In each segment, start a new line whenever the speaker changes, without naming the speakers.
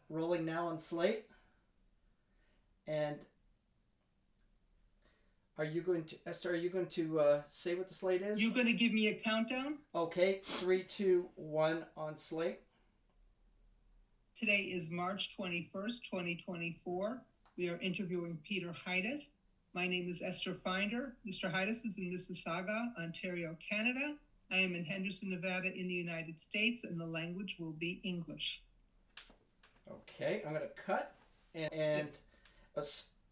rolling now on Slate. And are you going to, Esther, are you going to say what the slate is?
You're going to give me a countdown?
Okay, 3, 2, 1 on Slate.
Today is March 21st, 2024. We are interviewing Peter Haitis. My name is Esther Finder. Mr. Haitis is in Mississauga, Ontario, Canada. I am in Henderson, Nevada, in the United States, and the language will be English.
Okay, I'm going to cut. And yes.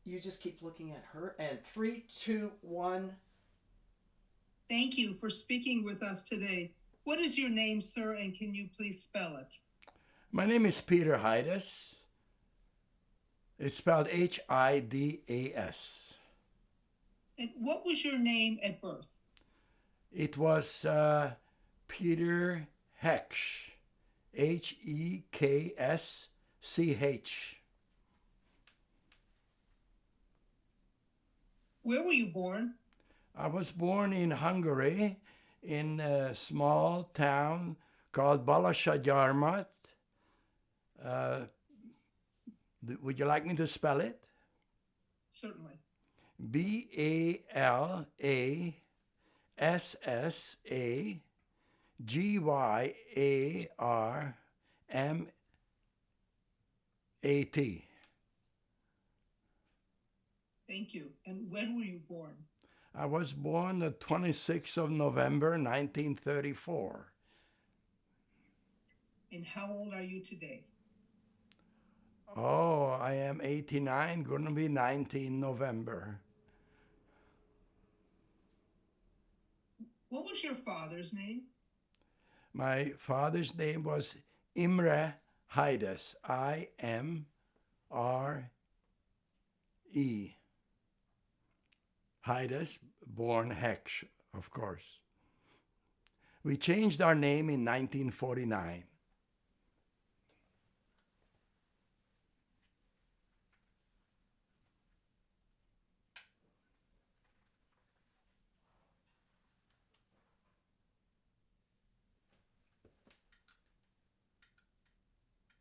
You just keep looking at her. And 3, 2, 1.
Thank you for speaking with us today. What is your name, sir, and can you please spell it?
My name is Peter Haitis. It's spelled Hidas.
And what was your name at birth?
It was Peter Heksch. Heksch.
Where were you born?
I was born in Hungary, in a small town called Balasagyarmat. Would you like me to spell it?
Certainly.
Balasagyarmat.
Thank you. And when were you born?
I was born the 26th of November, 1934.
And how old are you today?
Oh, I am 89, going to be 90 in November.
What was your father's name?
My father's name was Imre Haitis, I-M-R-E. Haitis, born Heksch, of course. We changed our name in 1949.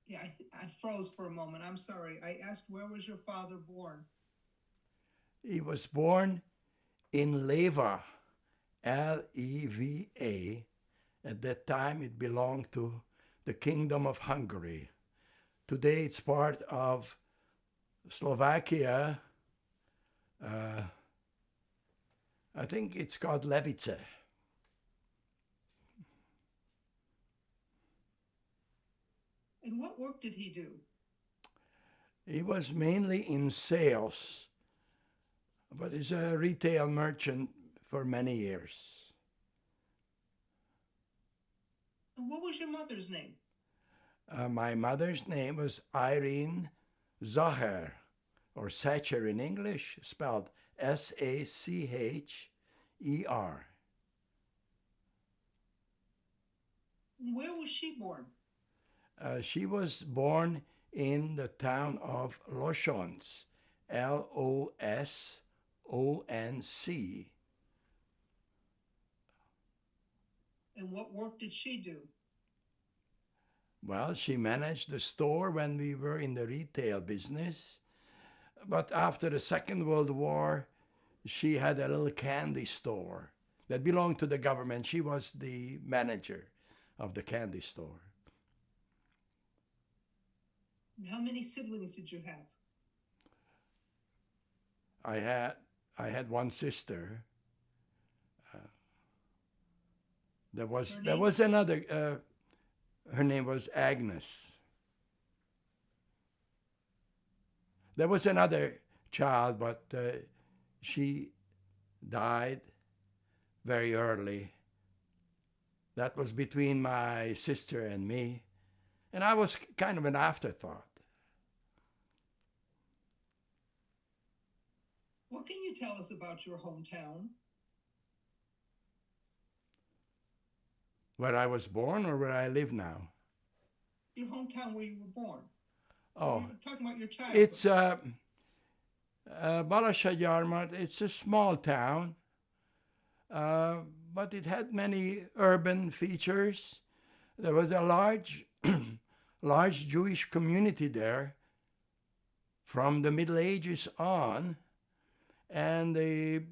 Yeah, I froze for a moment. I'm sorry. I asked, where was your father born?
He was born in Leva, Leva. At that time, it belonged to the Kingdom of Hungary. Today, it's part of Slovakia. I think it's called Levice.
And what work did he do?
He was mainly in sales, but he's a retail merchant for many years.
And what was your mother's name?
My mother's name was Irene Zacher, or Sacher in English, spelled Sacher.
Where was she born?
She was born in the town of Losonc, Losonc.
And what work did she do?
Well, she managed the store when we were in the retail business. But after the Second World War, she had a little candy store that belonged to the government. She was the manager of the candy store.
How many siblings did you have?
I had one sister. There was another. Her name was Agnes. There was another child, but she died very early. That was between my sister and me, and I was kind of an afterthought.
What can you tell us about your hometown?
Where I was born or where I live now?
Your hometown where you were born.
Oh,
you're talking about your childhood.
It's Balasagyarmat. It's a small town, but it had many urban features. There was a large large Jewish community there from the Middle Ages on, and the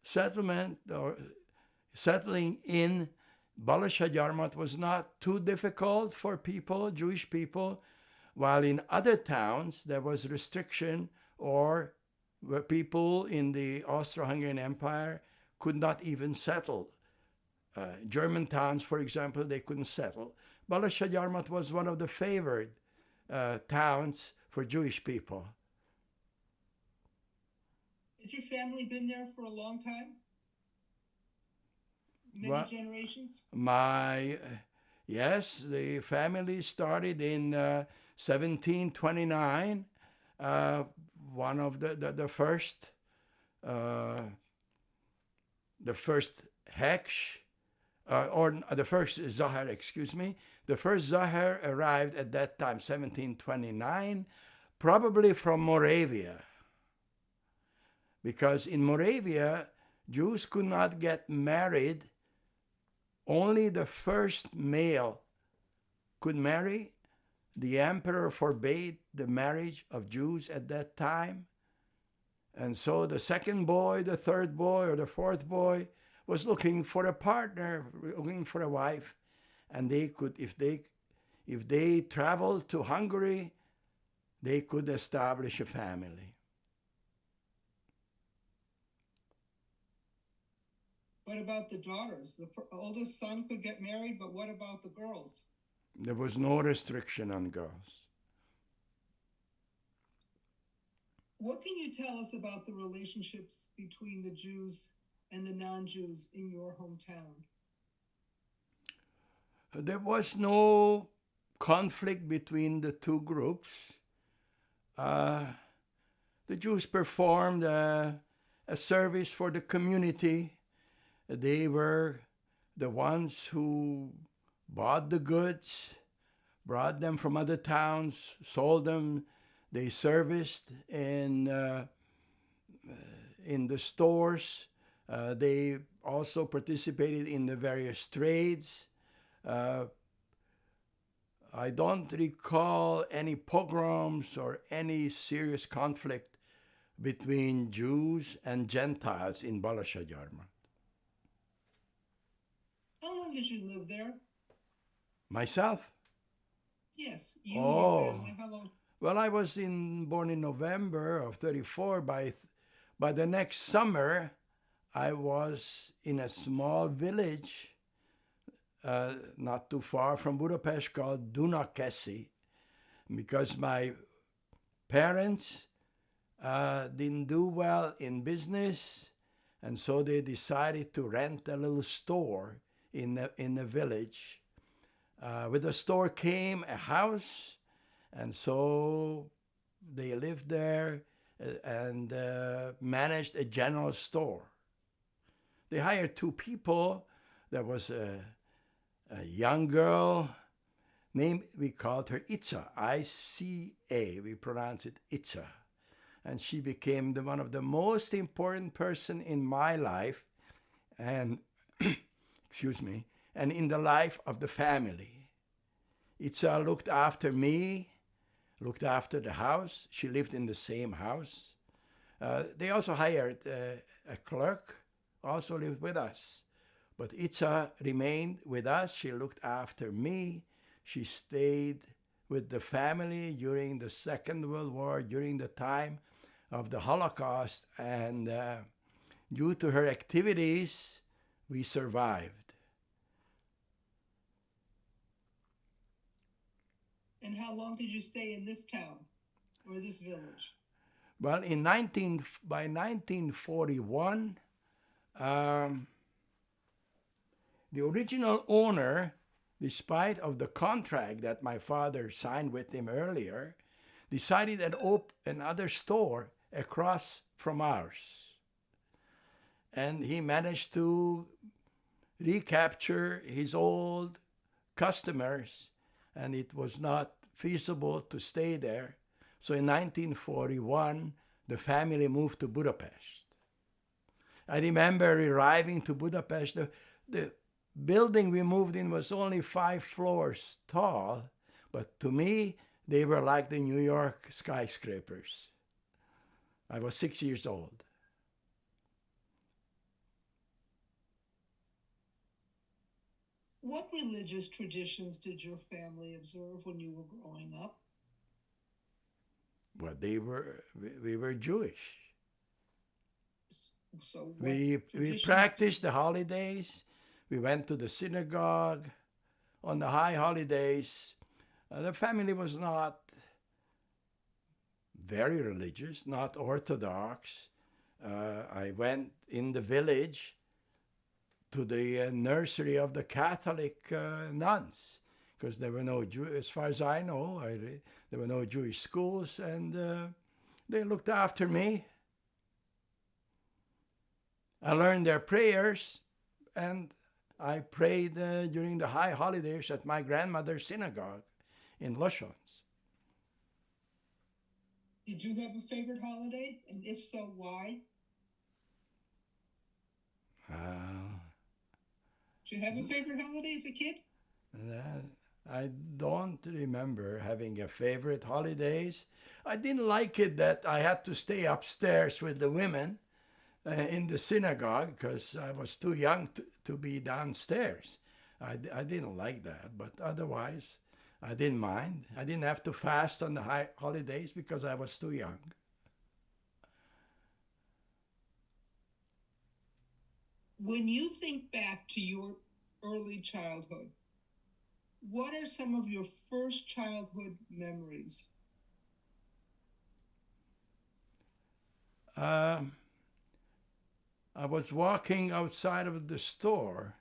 settlement or settling in Balashad Yarmut was not too difficult for people, Jewish people, while in other towns there was restriction, or where people in the Austro-Hungarian Empire could not even settle. German towns, for example, they couldn't settle. Balashad Yarmut was one of the favored towns for Jewish people.
Had your family been there for a long time? Many
Well,
generations?
Yes, the family started in 1729. One of the first Heksh, or the first Zahar, excuse me. The first Zahar arrived at that time, 1729, probably from Moravia. Because in Moravia, Jews could not get married. Only the first male could marry. The emperor forbade the marriage of Jews at that time. And so the second boy, the third boy, or the fourth boy was looking for a partner, looking for a wife. And they could, if they traveled to Hungary, they could establish a family.
What about the daughters? The oldest son could get married, but what about the girls?
There was no restriction on girls.
What can you tell us about the relationships between the Jews and the non-Jews in your hometown?
There was no conflict between the two groups. The Jews performed a service for the community. They were the ones who bought the goods, brought them from other towns, sold them. They serviced in the stores. They also participated in the various trades. I don't recall any pogroms or any serious conflict between Jews and Gentiles in Balashad Yarmut.
How long did you live there?
Myself?
Yes, you and your
Oh,
family. How long?
well, I was born in November of 34. By the next summer, I was in a small village not too far from Budapest called Dunakeszi, because my parents didn't do well in business, and so they decided to rent a little store in the village. With the store came a house, and so they lived there and managed a general store. They hired two people. There was a young girl named, we called her Itza, I-C-A, we pronounce it Itza. And she became one of the most important person in my life and, excuse me, and in the life of the family. Itza looked after me, looked after the house. She lived in the same house. They also hired a clerk, also lived with us. But Itza remained with us. She looked after me. She stayed with the family during the Second World War, during the time of the Holocaust, and due to her activities, we survived.
And how long did you stay in this town or this village?
Well, by 1941, the original owner, despite of the contract that my father signed with him earlier, decided to open another store across from ours. And he managed to recapture his old customers, and it was not feasible to stay there. So in 1941, the family moved to Budapest. I remember arriving to Budapest. The building we moved in was only 5 floors tall, But to me, they were like the New York skyscrapers. I was 6 years old.
What religious traditions did your family observe when you were growing up?
Well, we were Jewish.
So what
We
traditions
practiced the holidays. We went to the synagogue on the high holidays. The family was not very religious, not orthodox. I went in the village to the nursery of the Catholic nuns, because there were no as far as I know, there were no Jewish schools, and they looked after me. I learned their prayers, and I prayed during the high holidays at my grandmother's synagogue in Loshons.
Did you have a favorite holiday? And if so, why? Did you have a favorite holiday as a kid?
I don't remember having a favorite holidays. I didn't like it that I had to stay upstairs with the women in the synagogue because I was too young to be downstairs. I didn't like that, but otherwise I didn't mind. I didn't have to fast on the high holidays because I was too young.
When you think back to your early childhood, what are some of your first childhood memories?
I was walking outside of the store,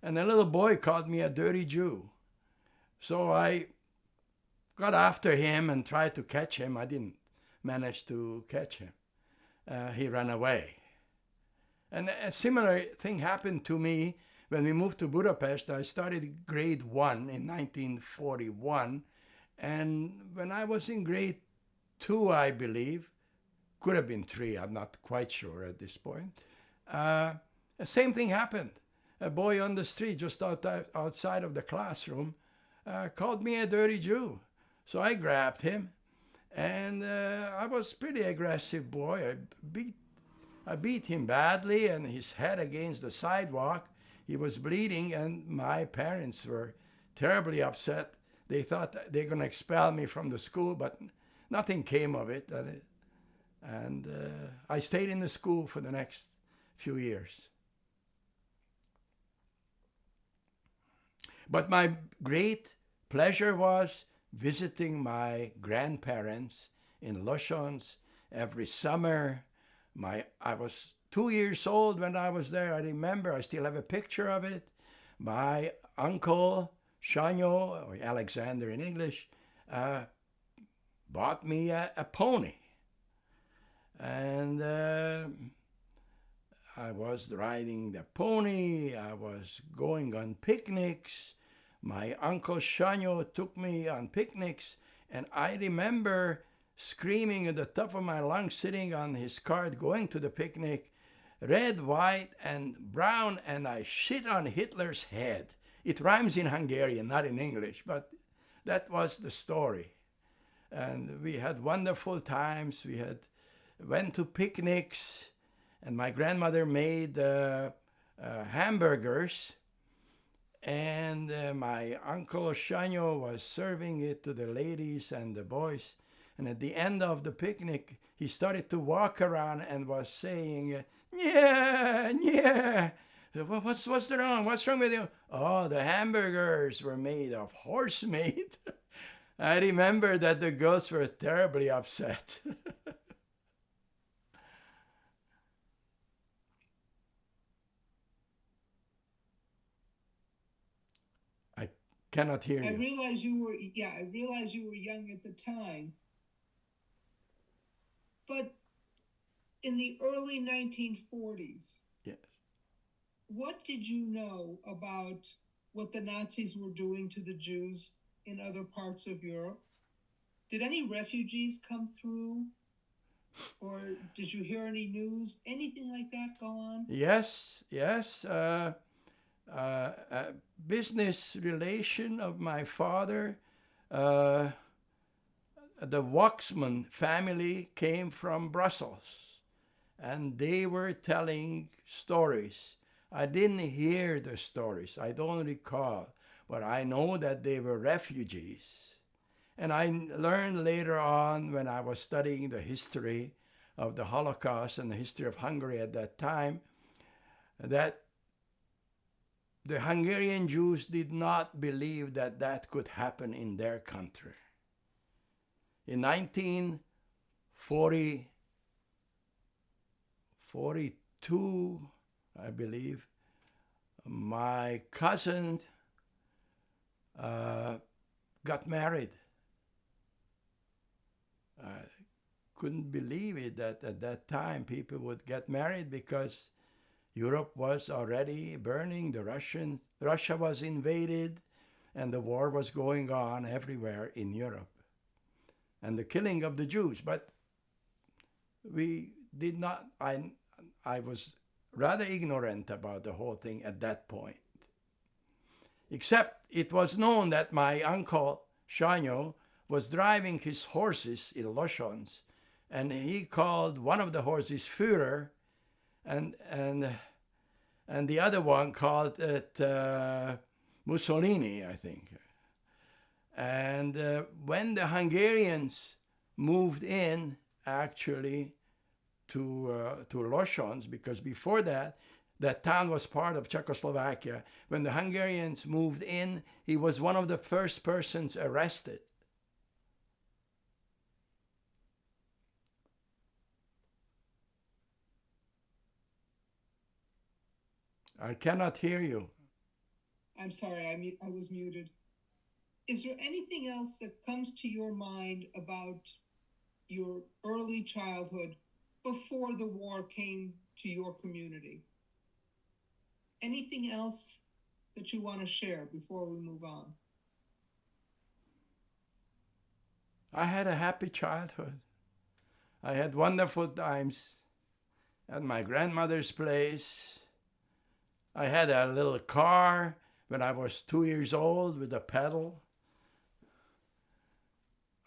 and a little boy called me a dirty Jew. So I got after him and tried to catch him. I didn't manage to catch him. He ran away. And a similar thing happened to me when we moved to Budapest. I started grade 1 in 1941. And when I was in grade 2, I believe, could have been 3, I'm not quite sure at this point, the same thing happened. A boy on the street just outside of the classroom called me a dirty Jew. So I grabbed him, and I was a pretty aggressive boy. I beat him badly, and his head against the sidewalk. He was bleeding, and my parents were terribly upset. They thought they were going to expel me from the school, but nothing came of it. And I stayed in the school for the next few years. But my great pleasure was visiting my grandparents in Loshons every summer. I was 2 years old when I was there. I remember, I still have a picture of it. My uncle, Shanyo, or Alexander in English, bought me a pony. And I was riding the pony. I was going on picnics. My uncle Shanyo took me on picnics. And I remember screaming at the top of my lungs, sitting on his cart, going to the picnic, red, white, and brown, and I shit on Hitler's head. It rhymes in Hungarian, not in English, but that was the story. And we had wonderful times. We went to picnics, and my grandmother made hamburgers, and my uncle Shanyo was serving it to the ladies and the boys. And at the end of the picnic, he started to walk around and was saying, "Yeah, yeah." What's wrong? What's wrong with you? Oh, the hamburgers were made of horse meat. I remember that the girls were terribly upset. I cannot hear you.
I realize you were young at the time. But in the early 1940s,
Yes.
what did you know about what the Nazis were doing to the Jews in other parts of Europe? Did any refugees come through? Or did you hear any news? Anything like that go on?
Yes. A business relation of my father uh, the Waxman family came from Brussels, and they were telling stories. I didn't hear the stories, I don't recall, but I know that they were refugees. And I learned later on, when I was studying the history of the Holocaust and the history of Hungary at that time, that the Hungarian Jews did not believe that that could happen in their country. In 1942, I believe, my cousin got married. I couldn't believe it that at that time people would get married, because Europe was already burning. Russia was invaded, and the war was going on everywhere in Europe, and the killing of the Jews. But we did not, I was rather ignorant about the whole thing at that point. Except it was known that my uncle, Shanyo, was driving his horses in Losons, and he called one of the horses Führer, and the other one called it Mussolini, I think. And when the Hungarians moved in, actually, to Losons, because before that, that town was part of Czechoslovakia. When the Hungarians moved in, he was one of the first persons arrested. I cannot hear you.
I'm sorry, I was muted. Is there anything else that comes to your mind about your early childhood before the war came to your community? Anything else that you want to share before we move on?
I had a happy childhood. I had wonderful times at my grandmother's place. I had a little car when I was 2 years old with a pedal.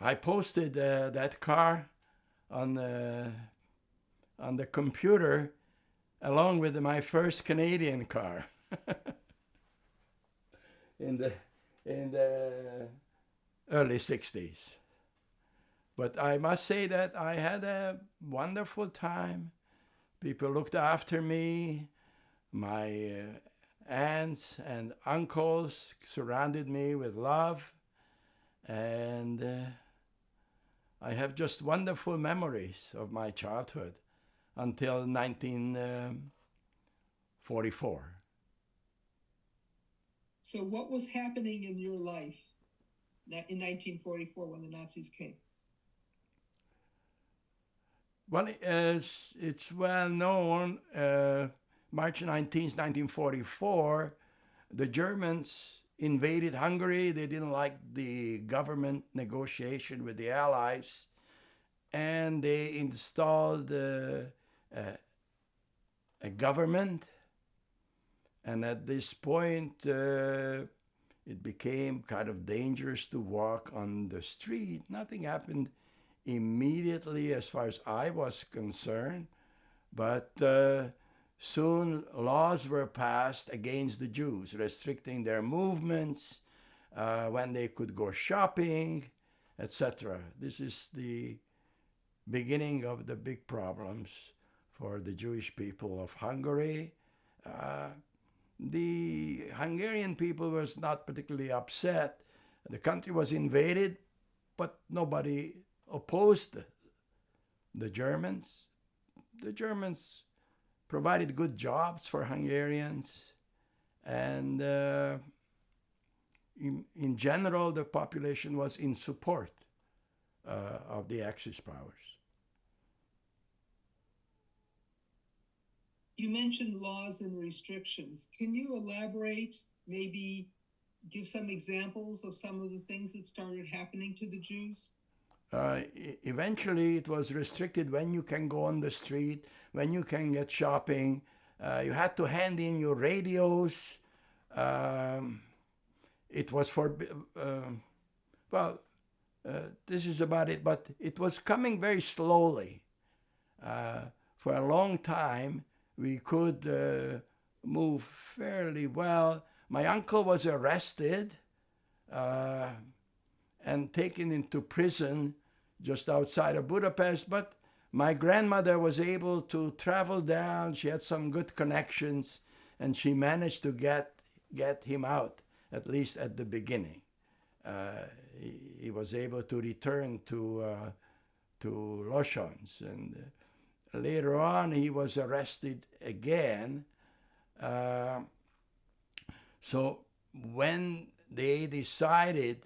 I posted that car on the computer along with my first Canadian car in the early 60s. But I must say that I had a wonderful time. People looked after me. My aunts and uncles surrounded me with love, and I have just wonderful memories of my childhood until 1944.
So what was happening in your life in 1944 when the Nazis came?
Well, it's well known, March 19th, 1944, the Germans invaded Hungary. They didn't like the government negotiation with the Allies, and they installed a government. And at this point, it became kind of dangerous to walk on the street. Nothing happened immediately as far as I was concerned, but soon laws were passed against the Jews, restricting their movements, when they could go shopping, etc. This is the beginning of the big problems for the Jewish people of Hungary. The Hungarian people was not particularly upset. The country was invaded, but nobody opposed the Germans. The Germans provided good jobs for Hungarians, and in general, the population was in support of the Axis powers.
You mentioned laws and restrictions. Can you elaborate, maybe give some examples of some of the things that started happening to the Jews?
Eventually, it was restricted when you can go on the street, when you can get shopping. You had to hand in your radios. It was well, this is about it, but it was coming very slowly. For a long time, we could move fairly well. My uncle was arrested and taken into prison just outside of Budapest, but my grandmother was able to travel down. She had some good connections, and she managed to get him out, at least at the beginning. He was able to return to Losons, and later on he was arrested again. So when they decided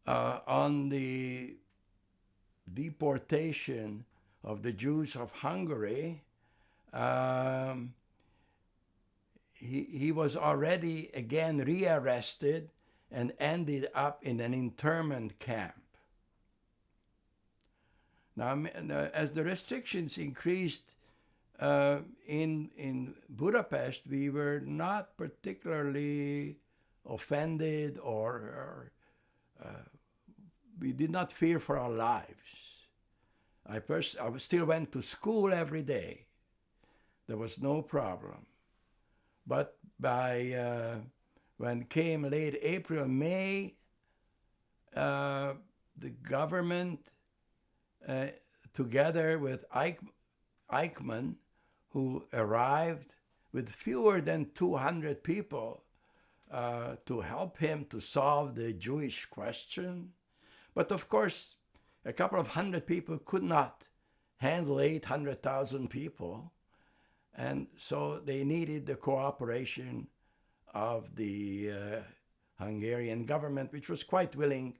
on the deportation of the Jews of Hungary, he was already again rearrested and ended up in an internment camp. Now, as the restrictions increased in Budapest, we were not particularly offended or we did not fear for our lives. I still went to school every day. There was no problem. But by when came late April, May, the government, together with Eichmann, who arrived with fewer than 200 people to help him to solve the Jewish question. But of course, a couple of hundred people could not handle 800,000 people. And so they needed the cooperation of the Hungarian government, which was quite willing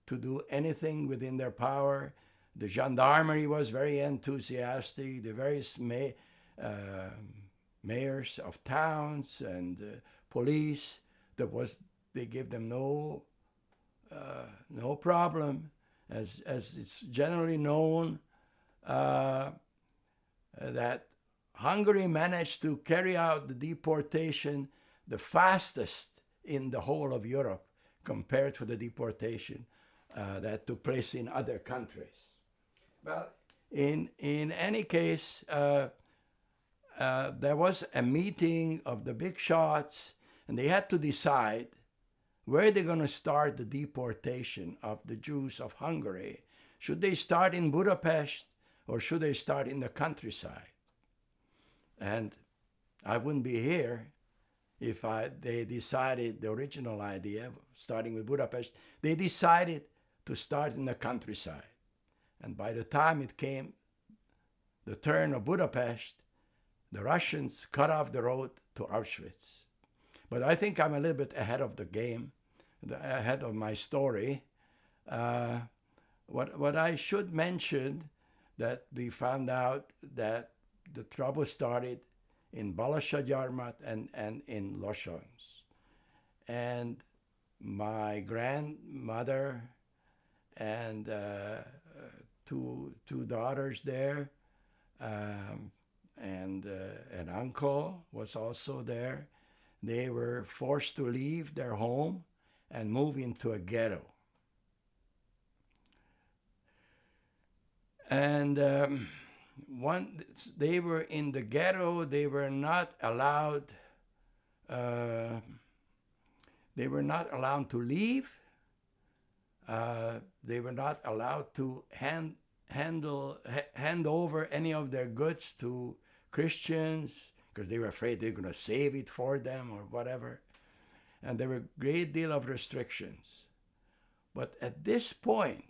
to do anything within their power. The gendarmerie was very enthusiastic. The various mayors of towns and police, they gave them no problem. As it's generally known, that Hungary managed to carry out the deportation the fastest in the whole of Europe compared to the deportation that took place in other countries. Well, in any case, there was a meeting of the big shots, and they had to decide where they're going to start the deportation of the Jews of Hungary. Should they start in Budapest or should they start in the countryside? And I wouldn't be here if they decided the original idea, starting with Budapest. They decided to start in the countryside. And by the time it came the turn of Budapest, the Russians cut off the road to Auschwitz. But I think I'm a little bit ahead of the game, ahead of my story. What I should mention, that we found out that the trouble started in Balassagyarmat and in Losons. And my grandmother and two daughters there, and an uncle was also there. They were forced to leave their home and move into a ghetto. And they were in the ghetto. They were not allowed. They were not allowed to leave. They were not allowed to hand over any of their goods to Christians because they were afraid they're going to save it for them or whatever. And there were a great deal of restrictions. But at this point,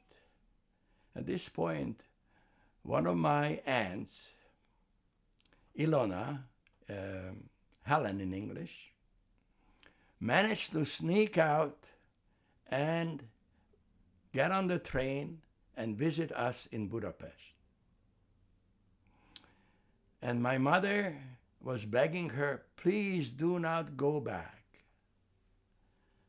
one of my aunts, Ilona, Helen in English, managed to sneak out and get on the train and visit us in Budapest. And my mother was begging her, please do not go back.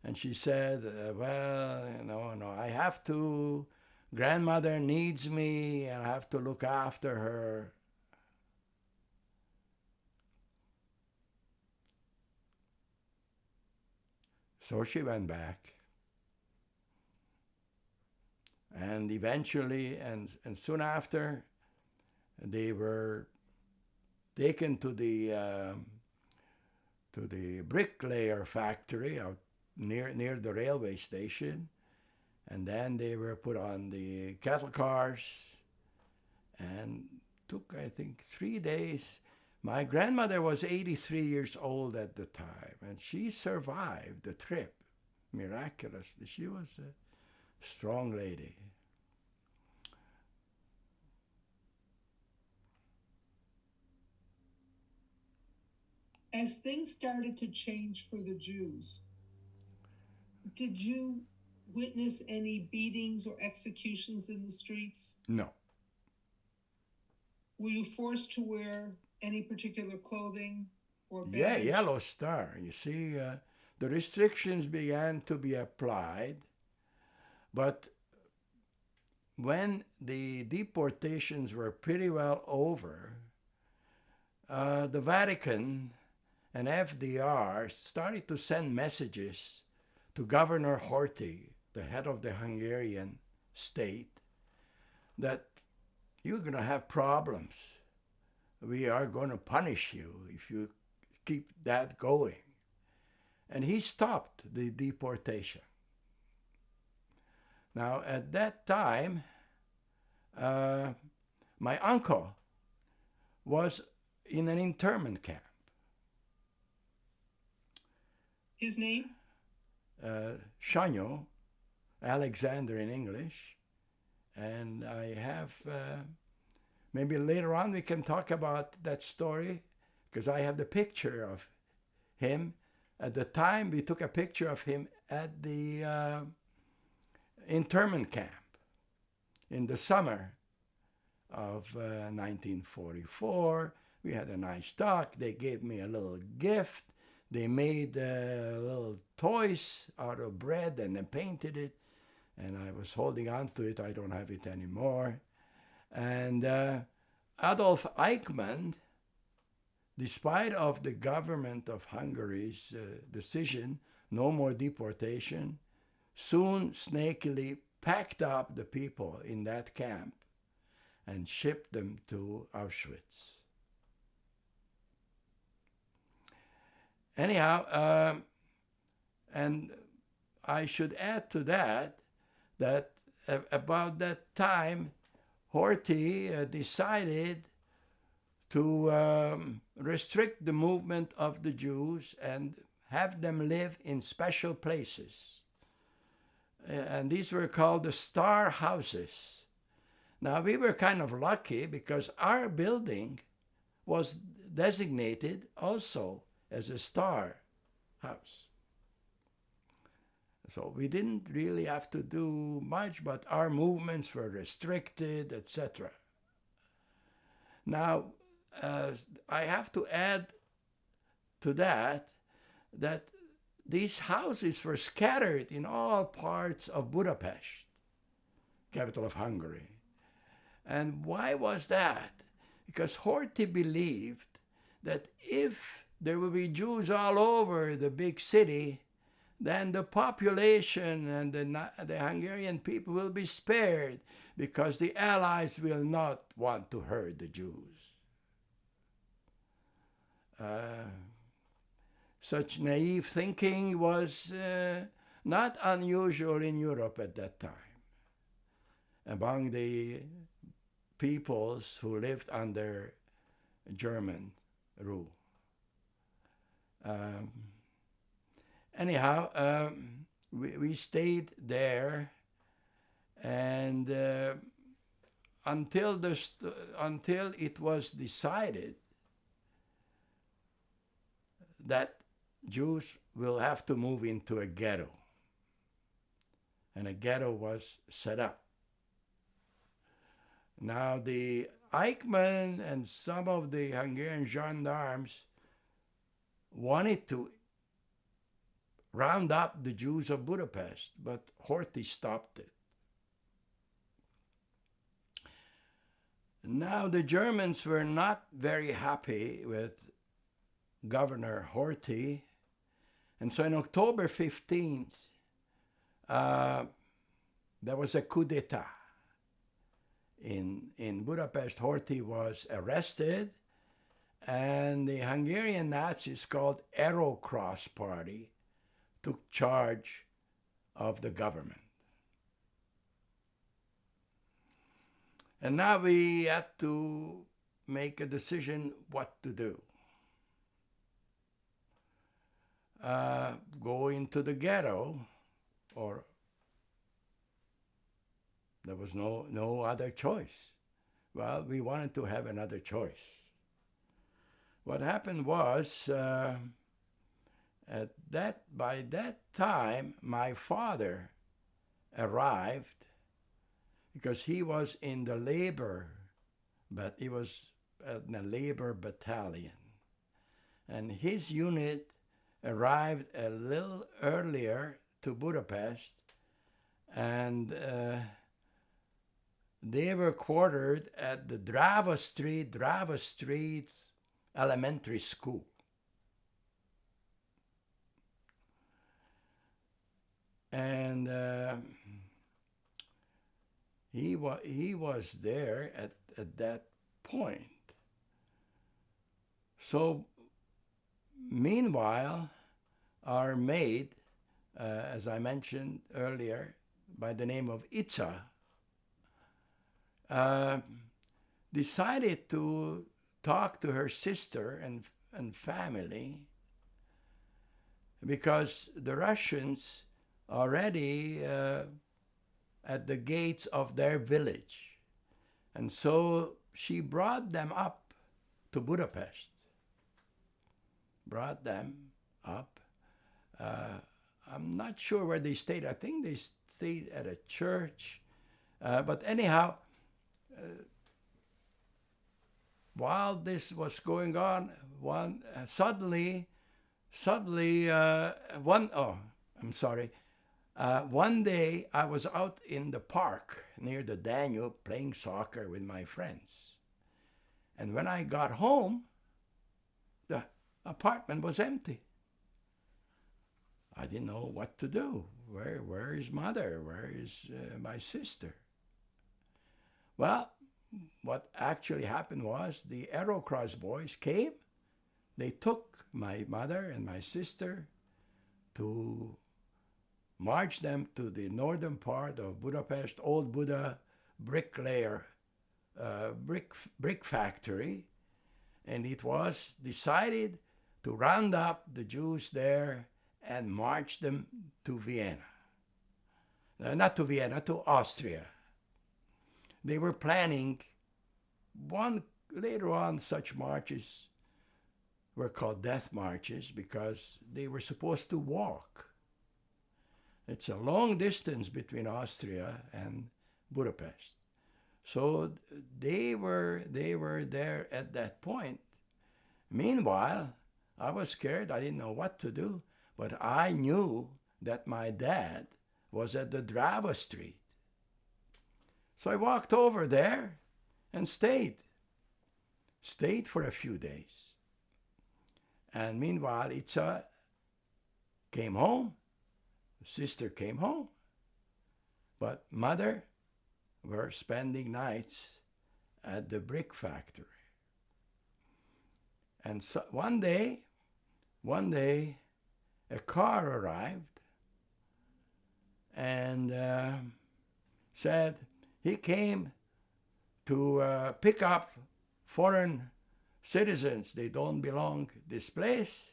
And she said, well, no, I have to. Grandmother needs me, and I have to look after her. So she went back. And eventually, and soon after, they were taken to the bricklayer factory out near the railway station, and then they were put on the cattle cars, and took, I think, 3 days. My grandmother was 83 years old at the time, and she survived the trip miraculously. She was a strong lady.
As things started to change for the Jews, did you witness any beatings or executions in the streets?
No.
Were you forced to wear any particular clothing or badge?
Yeah, Yellow Star. You see, the restrictions began to be applied, but when the deportations were pretty well over, the Vatican and FDR started to send messages to Governor Horthy, the head of the Hungarian state, that you're going to have problems. We are going to punish you if you keep that going. And he stopped the deportation. Now, at that time, my uncle was in an internment camp.
His name?
Shanyo, Alexander in English. And I have, maybe later on we can talk about that story, because I have the picture of him. At the time, we took a picture of him at the internment camp in the summer of 1944. We had a nice talk. They gave me a little gift. They made little toys out of bread and then painted it. And I was holding on to it. I don't have it anymore. And Adolf Eichmann, despite of the government of Hungary's decision, no more deportation, soon snakily packed up the people in that camp and shipped them to Auschwitz. Anyhow, and I should add to that about that time, Horthy decided to restrict the movement of the Jews and have them live in special places. And these were called the star houses. Now, we were kind of lucky because our building was designated also as a star house. So we didn't really have to do much, but our movements were restricted, etc. Now, I have to add to that these houses were scattered in all parts of Budapest, capital of Hungary. And why was that? Because Horthy believed that if there will be Jews all over the big city, then the population and the Hungarian people will be spared because the Allies will not want to hurt the Jews. Such naive thinking was not unusual in Europe at that time, among the peoples who lived under German rule. Anyhow, we stayed there, and until it was decided that Jews will have to move into a ghetto, and a ghetto was set up. Now, the Eichmann and some of the Hungarian gendarmes wanted to round up the Jews of Budapest, but Horthy stopped it. Now, the Germans were not very happy with Governor Horthy, and so on October 15th, there was a coup d'etat. In Budapest, Horthy was arrested, and the Hungarian Nazis called Aerocross Party took charge of the government. And now we had to make a decision what to do. Go into the ghetto, or there was no other choice. Well, we wanted to have another choice. What happened was, by that time, my father arrived because he was in the labor, but he was in a labor battalion. And his unit arrived a little earlier to Budapest, and they were quartered at the Drava Street Elementary School. And he was there at that point. So meanwhile, our maid, as I mentioned earlier, by the name of Itza, decided to talk to her sister and family, because the Russians already at the gates of their village. And so she brought them up to Budapest. Brought them up. I'm not sure where they stayed. I think they stayed at a church. But anyhow, while this was going on, one day I was out in the park near the Danube playing soccer with my friends. And when I got home, the apartment was empty. I didn't know what to do. Where is mother? Where is my sister? Well, what actually happened was the Aerocross boys came. They took my mother and my sister to march them to the northern part of Budapest, Old Buda bricklayer, brick factory. And it was decided to round up the Jews there and march them to Vienna. Not to Vienna, to Austria. They were planning later on, such marches were called death marches because they were supposed to walk. It's a long distance between Austria and Budapest. So they were there at that point. Meanwhile, I was scared. I didn't know what to do, but I knew that my dad was at the Drava Street. So I walked over there and stayed for a few days. And meanwhile, Itza came home, sister came home, but mother were spending nights at the brick factory. And so one day, a car arrived and said he came to pick up foreign citizens. They don't belong this place.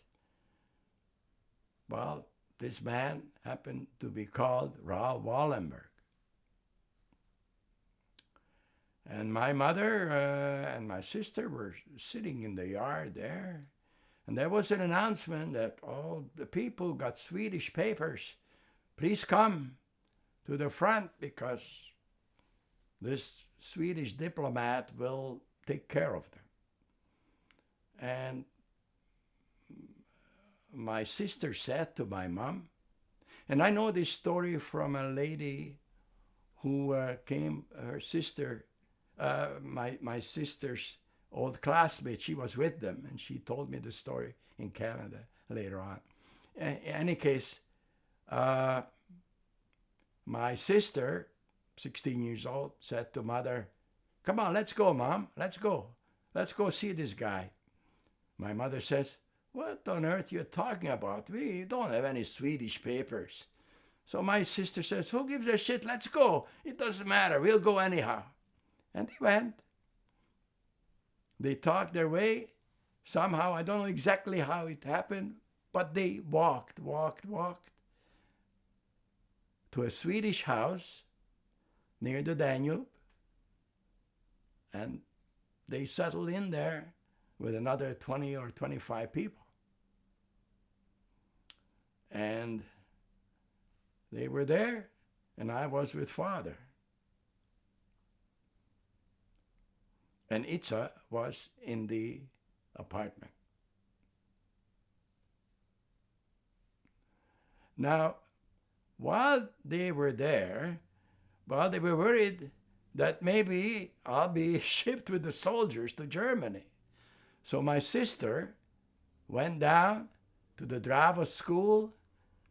Well, this man happened to be called Raoul Wallenberg. And my mother and my sister were sitting in the yard there. And there was an announcement that all the people got Swedish papers. Please come to the front because this Swedish diplomat will take care of them. And my sister said to my mom, and I know this story from a lady who came, her sister, my sister's old classmate, she was with them, and she told me the story in Canada later on. In any case, my sister 16 years old, said to mother, "Come on, let's go, Mom. Let's go. Let's go see this guy." My mother says, "What on earth are you talking about? We don't have any Swedish papers." So my sister says, "Who gives a shit? Let's go. It doesn't matter. We'll go anyhow." And they went. They talked their way. Somehow, I don't know exactly how it happened, but they walked to a Swedish house near the Danube. And they settled in there with another 20 or 25 people. And they were there, and I was with Father. And Itza was in the apartment. Now, while they were there, well, they were worried that maybe I'll be shipped with the soldiers to Germany. So my sister went down to the Drava school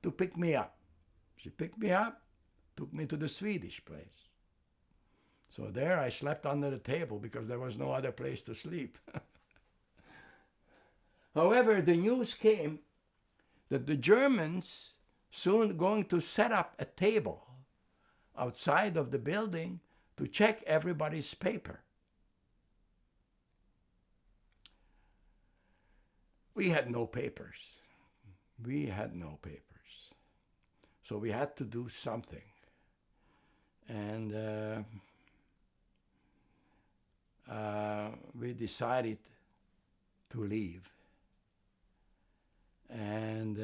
to pick me up. She picked me up, took me to the Swedish place. So there I slept under the table because there was no other place to sleep. However, the news came that the Germans soon going to set up a table outside of the building to check everybody's paper. We had no papers. So we had to do something. And we decided to leave. And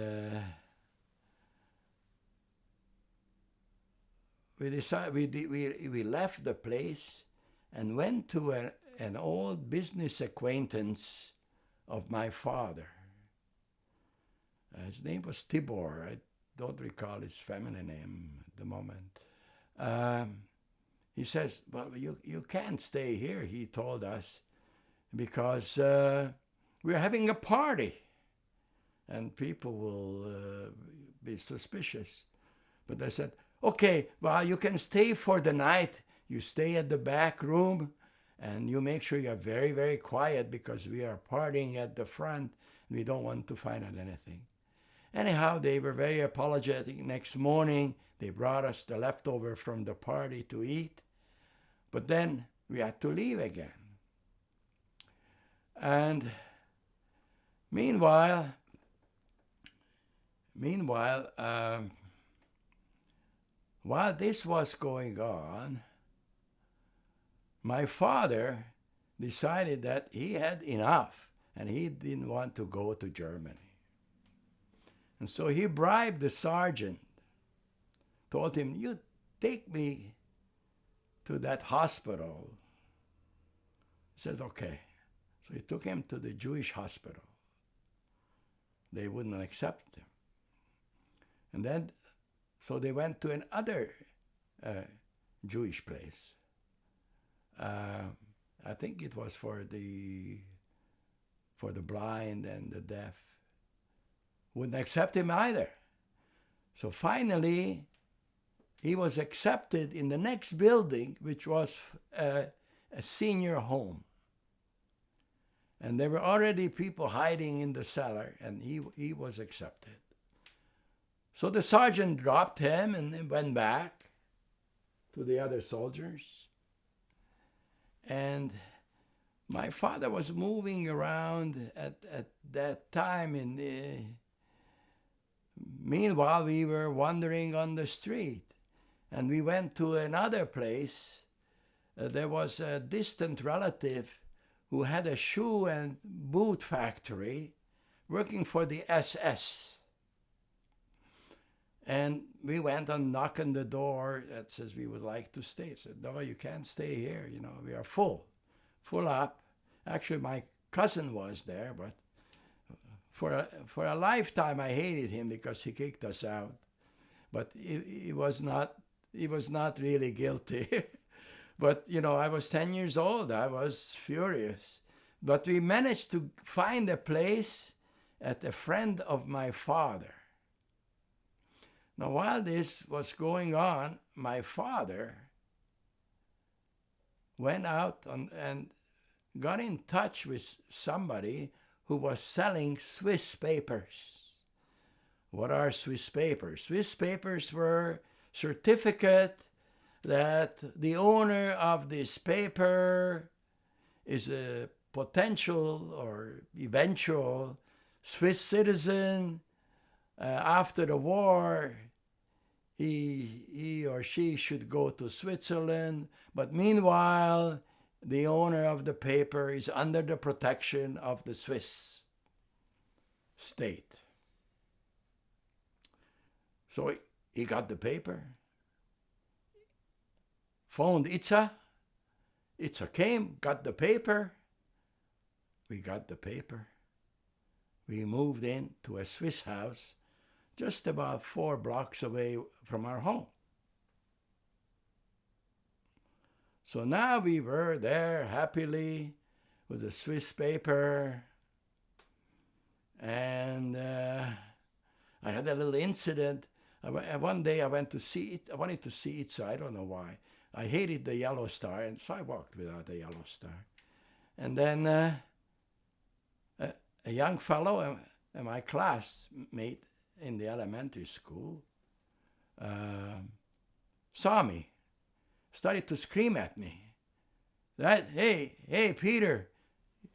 we left the place and went to an old business acquaintance of my father. His name was Tibor. I don't recall his family name at the moment. He says, "Well, you can't stay here," he told us, "because we're having a party and people will be suspicious." But I said, "Okay, well, you can stay for the night. You stay at the back room and you make sure you're very, very quiet because we are partying at the front. We don't want to find out anything." Anyhow, they were very apologetic. Next morning, they brought us the leftover from the party to eat. But then we had to leave again. And meanwhile, while this was going on, my father decided that he had enough and he didn't want to go to Germany. And so he bribed the sergeant, told him, "You take me to that hospital." He says, "Okay." So he took him to the Jewish hospital. They wouldn't accept him. And then, so they went to another Jewish place. I think it was for the blind and the deaf. Wouldn't accept him either. So finally, he was accepted in the next building, which was a senior home. And there were already people hiding in the cellar, and he was accepted. So the sergeant dropped him and went back to the other soldiers. And my father was moving around at that time. Meanwhile, we were wandering on the street. And we went to another place. There was a distant relative who had a shoe and boot factory working for the SS. And we went and knocked on the door that says we would like to stay. I said, "No, you can't stay here. You know, we are full up." Actually, my cousin was there, but for a lifetime I hated him because he kicked us out. But he was not really guilty. But, you know, I was 10 years old. I was furious. But we managed to find a place at a friend of my father. Now, while this was going on, my father went out and got in touch with somebody who was selling Swiss papers. What are Swiss papers? Swiss papers were certificate that the owner of this paper is a potential or eventual Swiss citizen. After the war, he or she should go to Switzerland, but meanwhile, the owner of the paper is under the protection of the Swiss state. So he got the paper, phoned Itza. Itza came, got the paper. We got the paper. We moved into a Swiss house just about 4 blocks away from our home. So now we were there happily with a Swiss paper, and I had a little incident. One day I went to see it. I wanted to see it, so I don't know why. I hated the yellow star, and so I walked without the yellow star. And then a young fellow, my classmate in the elementary school, saw me, started to scream at me. Hey, Peter,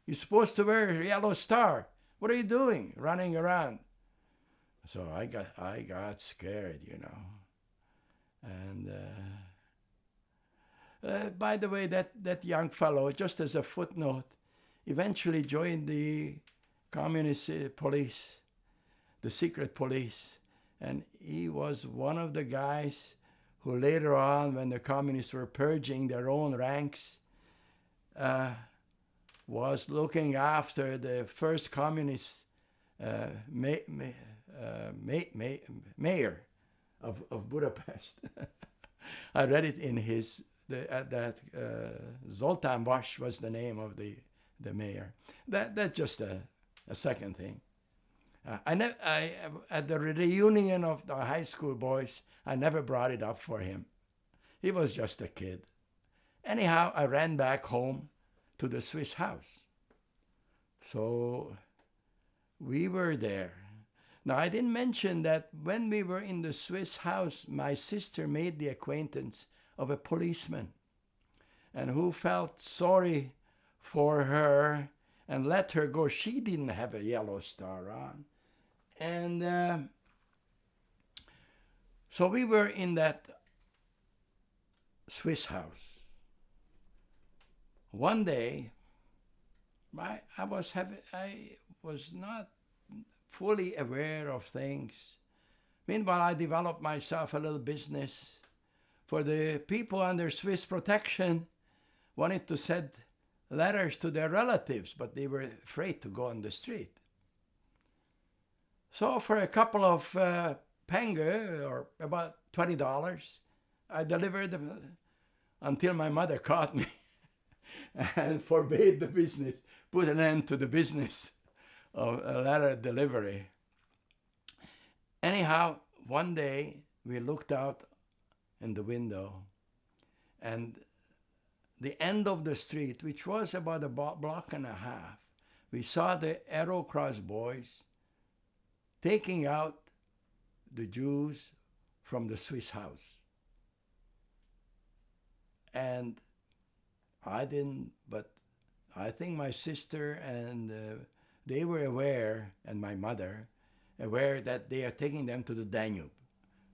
you're supposed to wear a yellow star. What are you doing, running around? So I got scared, you know. And by the way, that young fellow, just as a footnote, eventually joined the communist police, the secret police. And he was one of the guys who later on, when the communists were purging their own ranks, was looking after the first communist mayor of Budapest. I read it in his, Zoltán Vas was the name of the mayor. That's just a second thing. At the reunion of the high school boys, I never brought it up for him. He was just a kid. Anyhow, I ran back home to the Swiss house. So we were there. Now, I didn't mention that when we were in the Swiss house, my sister made the acquaintance of a policeman, and who felt sorry for her and let her go. She didn't have a yellow star on. And so we were in that Swiss house. One day, I was not fully aware of things. Meanwhile, I developed myself a little business. For the people under Swiss protection wanted to send letters to their relatives, but they were afraid to go on the street. So for a couple of penge, or about $20, I delivered them until my mother caught me and forbade the business, put an end to the business of a letter delivery. Anyhow, one day we looked out in the window, and the end of the street, which was about a block and a half, we saw the Arrow Cross boys taking out the Jews from the Swiss house. And I didn't, but I think my sister and they were aware, and my mother, aware that they are taking them to the Danube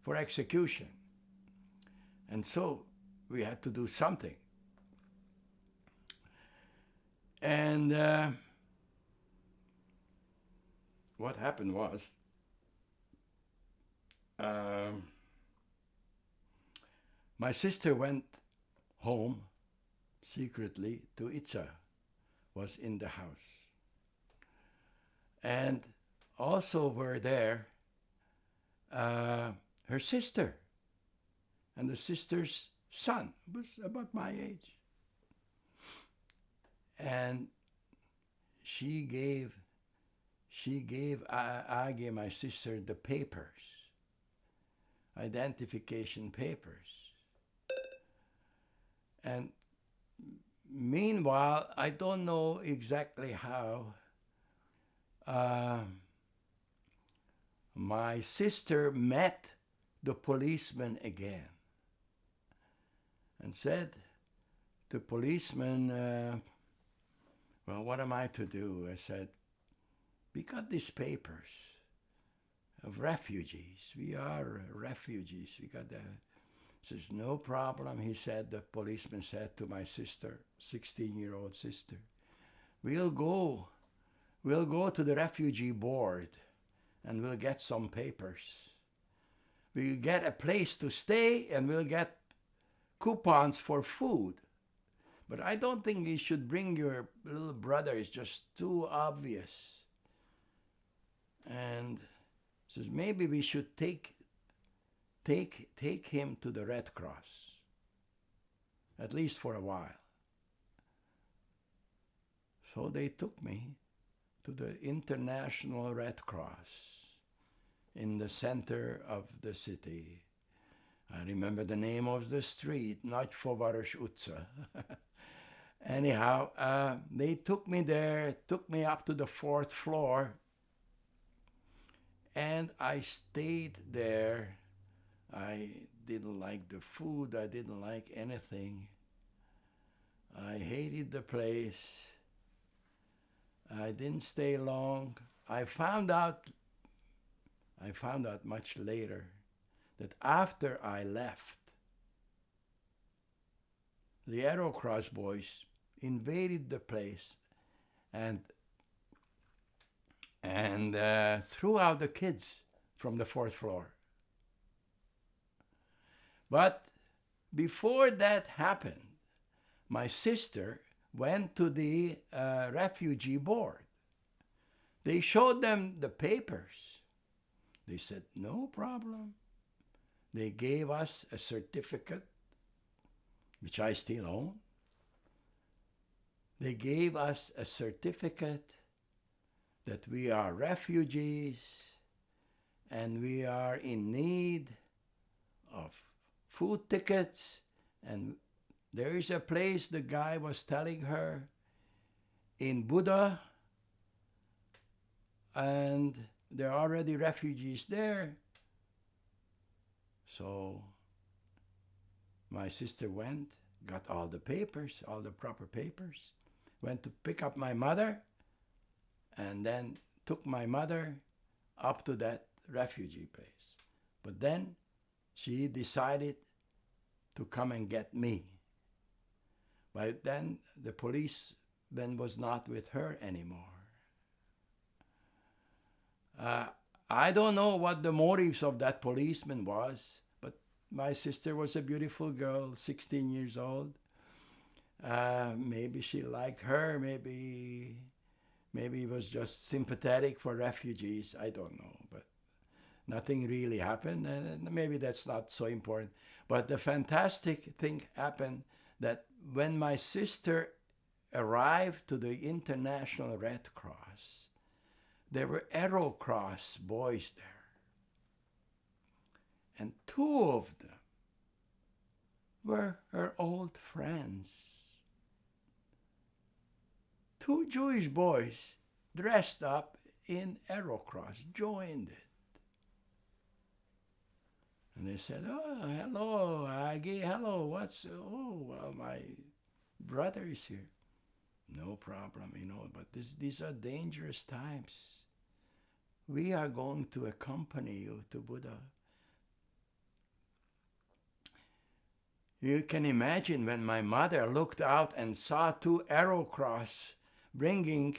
for execution. And so we had to do something. And what happened was, my sister went home secretly to Itza, was in the house. And also were there her sister and the sister's son, was about my age. And she gave Agi, my sister, the papers, identification papers. And meanwhile, I don't know exactly how, my sister met the policeman again and said to policeman, well, what am I to do? I said, we got these papers of refugees. We are refugees. We got the... Says, no problem, he said, the policeman said to my sister, 16-year-old sister, we'll go to the refugee board and we'll get some papers. We'll get a place to stay and we'll get coupons for food. But I don't think you should bring your little brother, it's just too obvious. And says, maybe we should take him to the Red Cross, at least for a while. So they took me to the International Red Cross in the center of the city. I remember the name of the street, Nagyfavaros utca. Anyhow, they took me there, took me up to the 4th floor, and I stayed there. I didn't like the food, I didn't like anything. I hated the place. I didn't stay long. I found out much later that after I left, the Arrow Cross boys invaded the place and threw out the kids from the 4th floor. But before that happened, my sister went to the refugee board. They showed them the papers. They said, no problem. They gave us a certificate, which I still own. They gave us a certificate that we are refugees and we are in need of food tickets, and there is a place, the guy was telling her, in Buda, and there are already refugees there. So my sister went, got all the papers, all the proper papers, went to pick up my mother, and then took my mother up to that refugee place. But then she decided to come and get me. But then the policeman was not with her anymore. I don't know what the motives of that policeman was, but my sister was a beautiful girl, 16 years old. Maybe she liked her, maybe he was just sympathetic for refugees, I don't know, but nothing really happened, and maybe that's not so important. But the fantastic thing happened that when my sister arrived to the International Red Cross, there were Arrow Cross boys there. And 2 of them were her old friends. 2 Jewish boys dressed up in Arrow Cross joined it. And they said, oh, hello, Aggie, hello, well, my brother is here. No problem, but these are dangerous times. We are going to accompany you to Buda. You can imagine when my mother looked out and saw 2 Arrow Cross bringing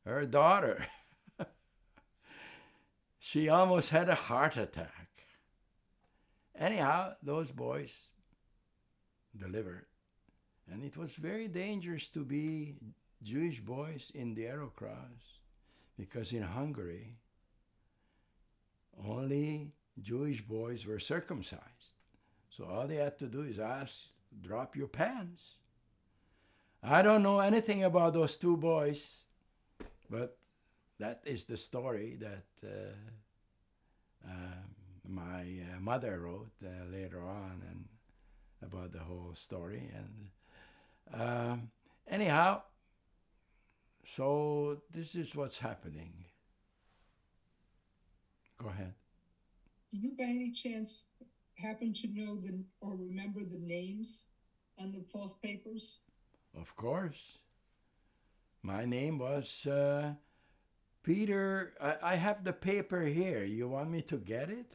her daughter. She almost had a heart attack. Anyhow, those boys delivered. And it was very dangerous to be Jewish boys in the Arrow Cross, because in Hungary, only Jewish boys were circumcised. So all they had to do is ask, drop your pants. I don't know anything about those 2 boys, but that is the story that my mother wrote later on, and about the whole story. And Anyhow, so this is what's happening. Go ahead.
Do you by any chance happen to know or remember the names on the false papers?
Of course. My name was Peter. I have the paper here. You want me to get it?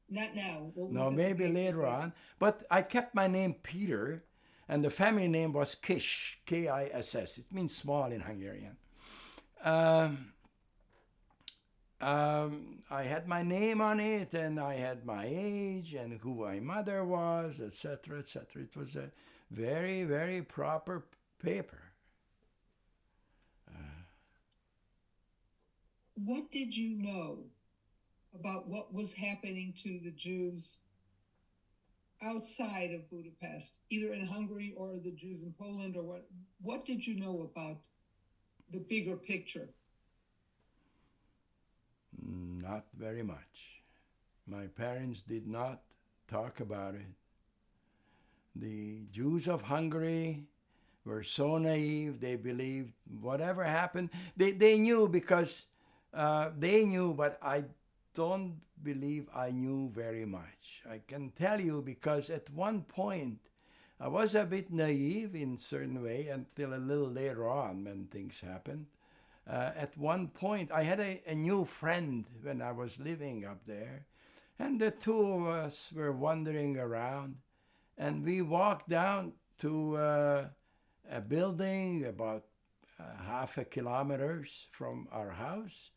Not now. We'll
No,
look at the
maybe
papers
later on. But I kept my name Peter, and the family name was Kiss, Kiss. It means small in Hungarian. I had my name on it, and I had my age, and who my mother was, etc., etc. It was a very, very proper paper.
What did you know about what was happening to the Jews outside of Budapest, either in Hungary or the Jews in Poland, or what did you know about the bigger picture?
Not very much. My parents did not talk about it. The Jews of Hungary were so naive, they believed whatever happened. They knew because they knew, but I don't believe I knew very much. I can tell you because at one point I was a bit naive in a certain way until a little later on when things happened. At one point, I had a new friend when I was living up there, and the two of us were wandering around, and we walked down to a building about half a kilometer from our house,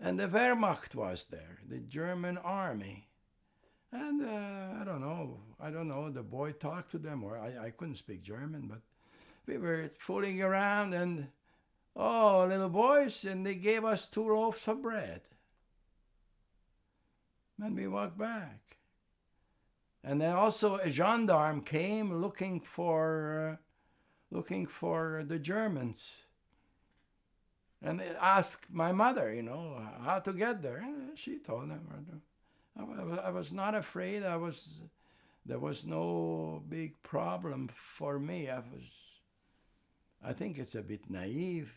and the Wehrmacht was there, the German army. And I don't know, the boy talked to them, or I couldn't speak German, but we were fooling around, and oh, little boys, and they gave us 2 loaves of bread. And we walked back. And then also a gendarme came looking for the Germans. And they asked my mother, how to get there. And she told them. I was not afraid. There was no big problem for me. I think it's a bit naive.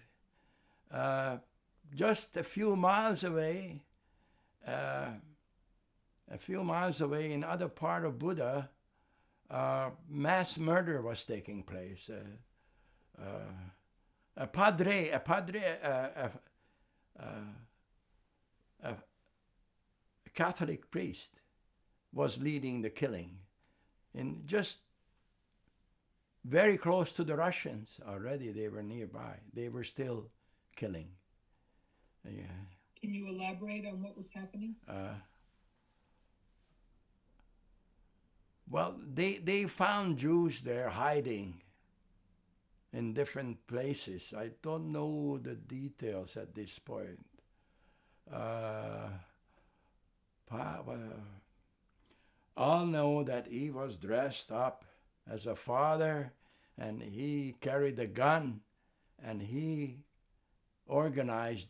Just a few miles away in other part of Buda, mass murder was taking place. A Catholic priest was leading the killing, and just very close to the Russians already. They were nearby. They were still killing. Yeah.
Can you elaborate on what was happening?
Well, they found Jews there hiding in different places. I don't know the details at this point. All know that he was dressed up as a father, and he carried a gun, and he organized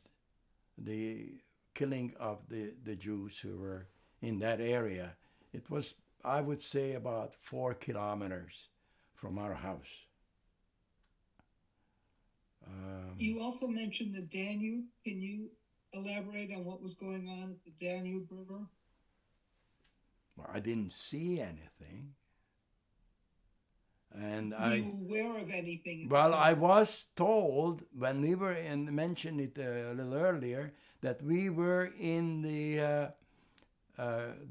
the killing of the Jews who were in that area. It was, I would say, about 4 kilometers from our house.
You also mentioned the Danube. Can you elaborate on what was going on at the Danube River?
Well, I didn't see anything. And
Were you aware of anything?
Well, I was told when we were in, mentioned it a little earlier, that we were in the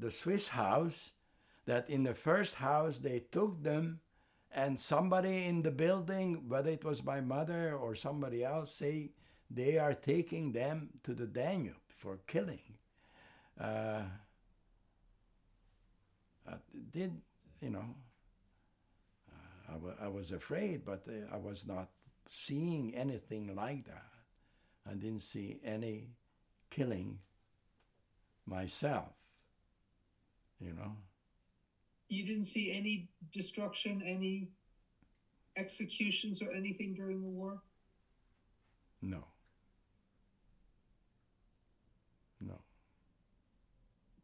Swiss house, that in the first house they took them, and somebody in the building, whether it was my mother or somebody else, say they are taking them to the Danube for killing. I was afraid, but I was not seeing anything like that. I didn't see any killing myself,
You didn't see any destruction, any executions or anything during the war?
No. No.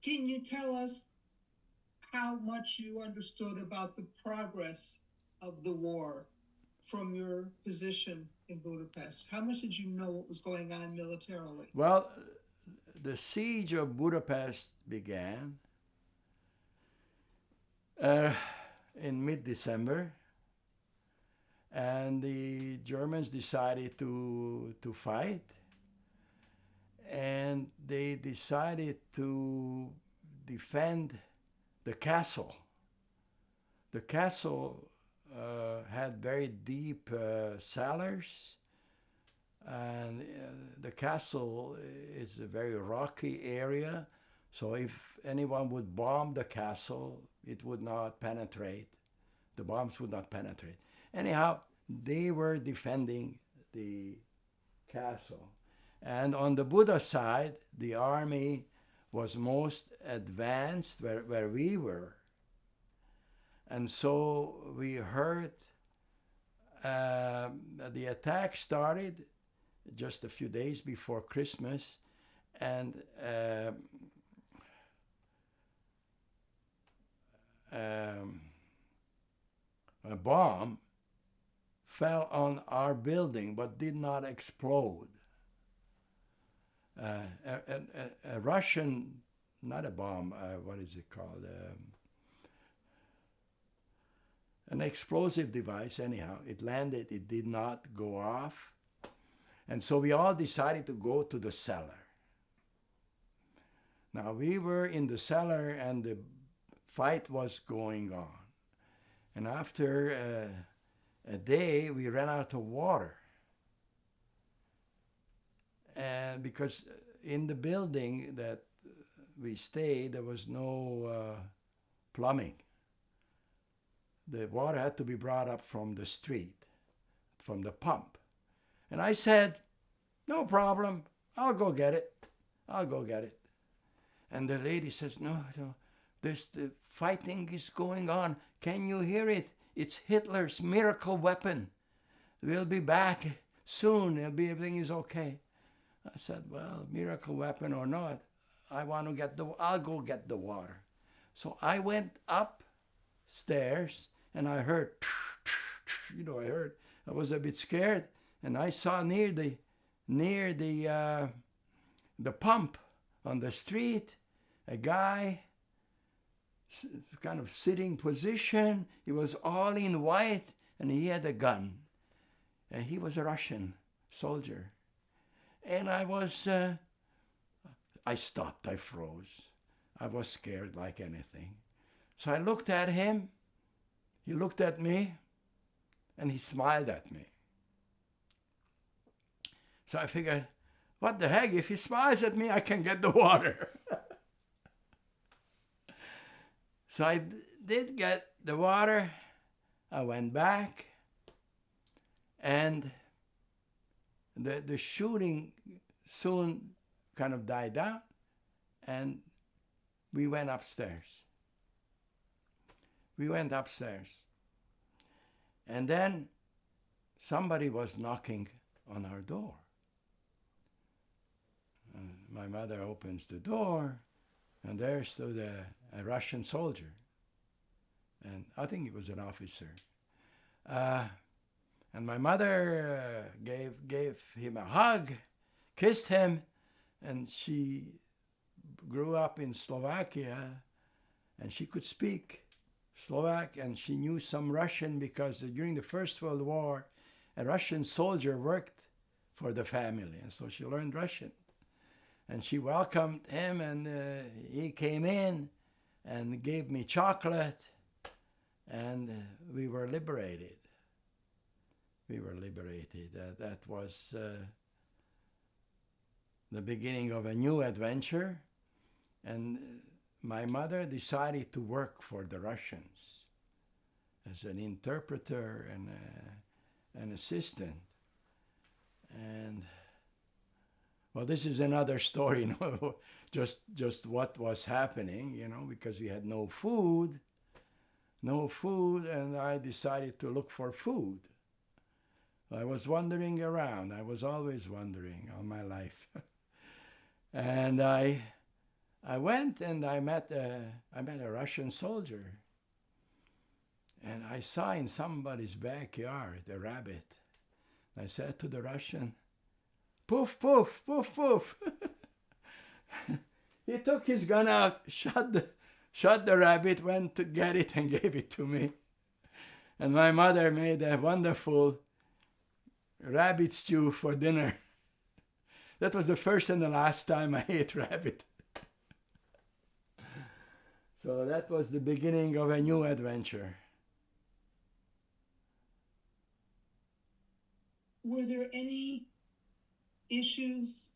Can you tell us how much you understood about the progress of the war from your position in Budapest? How much did you know what was going on militarily?
Well, the siege of Budapest began in mid-December, and the Germans decided to fight, and they decided to defend the castle. The castle had very deep cellars, and the castle is a very rocky area, so if anyone would bomb the castle, it would not penetrate. The bombs would not penetrate. Anyhow, they were defending the castle. And on the Buda side, the army was most advanced where we were. And so we heard the attack started just a few days before Christmas, and a bomb fell on our building but did not explode. A Russian, not a bomb, what is it called? An explosive device, anyhow. It landed, it did not go off. And so we all decided to go to the cellar. Now we were in the cellar and the fight was going on. And after a day, we ran out of water. And because in the building that we stayed, there was no plumbing. The water had to be brought up from the street, from the pump. And I said, no problem, I'll go get it. I'll go get it. And the lady says, no, the fighting is going on. Can you hear it? It's Hitler's miracle weapon. We'll be back soon. Everything is okay. I said, well, miracle weapon or not, I'll go get the water. So I went upstairs and I heard, I was a bit scared, and I saw near the pump on the street, a guy kind of sitting position. He was all in white and he had a gun. And he was a Russian soldier. And I stopped, I froze. I was scared like anything. So I looked at him, he looked at me, and he smiled at me. So I figured, what the heck, if he smiles at me, I can get the water. So I did get the water, I went back, and the shooting soon kind of died down, and we went upstairs. We went upstairs. And then somebody was knocking on our door. And my mother opens the door, and there stood a Russian soldier. And I think he was an officer. And my mother gave him a hug, kissed him, and she grew up in Slovakia, and she could speak Slovak, and she knew some Russian because during the First World War, a Russian soldier worked for the family, and so she learned Russian. And she welcomed him, and he came in and gave me chocolate, and we were liberated. We were liberated. That was the beginning of a new adventure, and my mother decided to work for the Russians as an interpreter and an assistant. And well, this is another story, just what was happening, because we had no food, and I decided to look for food. I was wandering around. I was always wandering all my life. And I went and I met a Russian soldier. And I saw in somebody's backyard a rabbit. I said to the Russian, "Poof, poof, poof, poof." He took his gun out, shot the rabbit, went to get it and gave it to me. And my mother made a wonderful rabbit stew for dinner. That was the first and the last time I ate rabbit. So that was the beginning of a new adventure.
Were there any issues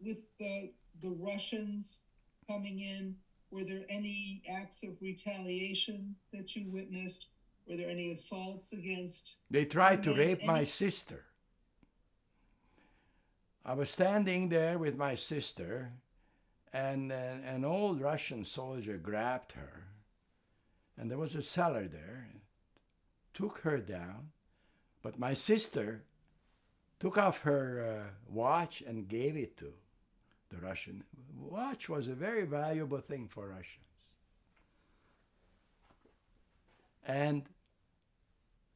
with the Russians coming in? Were there any acts of retaliation that you witnessed? Were there any assaults against?
They tried to rape my sister. I was standing there with my sister, and an old Russian soldier grabbed her, and there was a cellar there, took her down, but my sister took off her watch and gave it to the Russian. Watch was a very valuable thing for Russians. And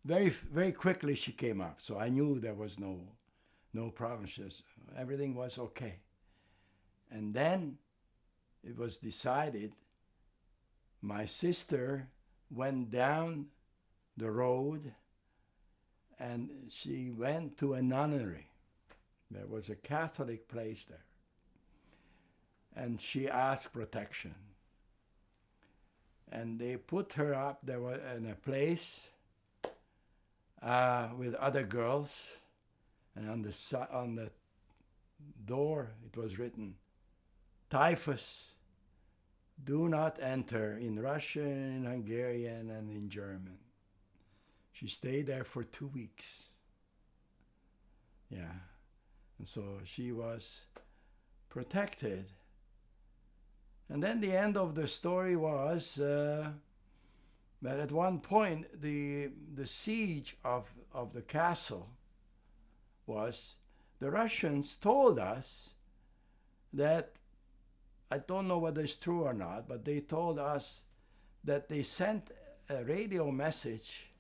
very, very quickly she came up, so I knew there was no problem. Everything was okay. And then it was decided my sister went down the road and she went to a nunnery. There was a Catholic place there. And she asked protection. And they put her up there in a place with other girls. And on the door it was written, "Typhus, do not enter," in Russian, in Hungarian, and in German. She stayed there for 2 weeks. Yeah. And so she was protected. And then the end of the story was that at one point the siege of the castle was, the Russians told us that, I don't know whether it's true or not, but they told us that they sent a radio message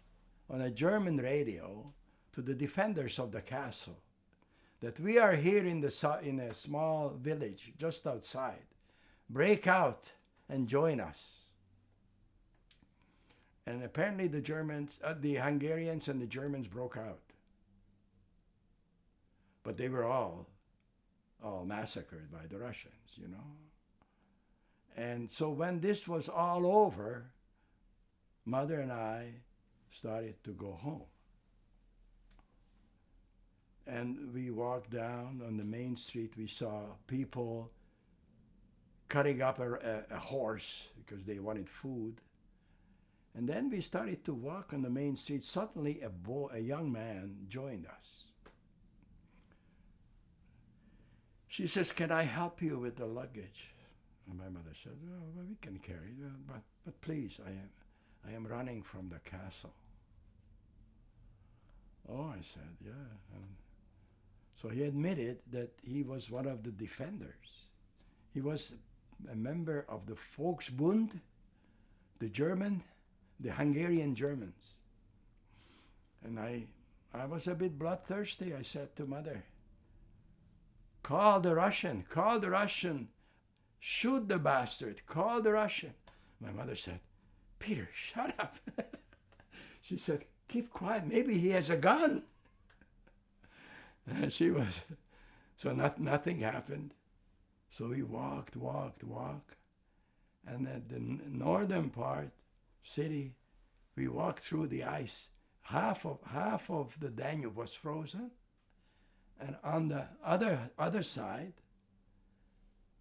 on a German radio to the defenders of the castle, that we are here in a small village just outside. Break out and join us. And apparently the Hungarians and the Germans broke out. But they were all massacred by the Russians, you know. And so when this was all over, Mother and I started to go home. And we walked down on the main street. We saw people cutting up a horse because they wanted food. And then we started to walk on the main street. Suddenly a young man joined us. She says, "Can I help you with the luggage?" And my mother said, "Oh, well, we can carry it, but please, I am running from the castle." Oh, I said, yeah. And so he admitted that he was one of the defenders. He was a member of the Volksbund, the Hungarian Germans. And I was a bit bloodthirsty. I said to Mother, call the Russian, shoot the bastard, call the Russian." My mother said, "Peter, shut up." She said, "Keep quiet, maybe he has a gun." And so nothing happened. So we walked. And at the northern part, city, we walked through the ice. Half of the Danube was frozen. And on the other side,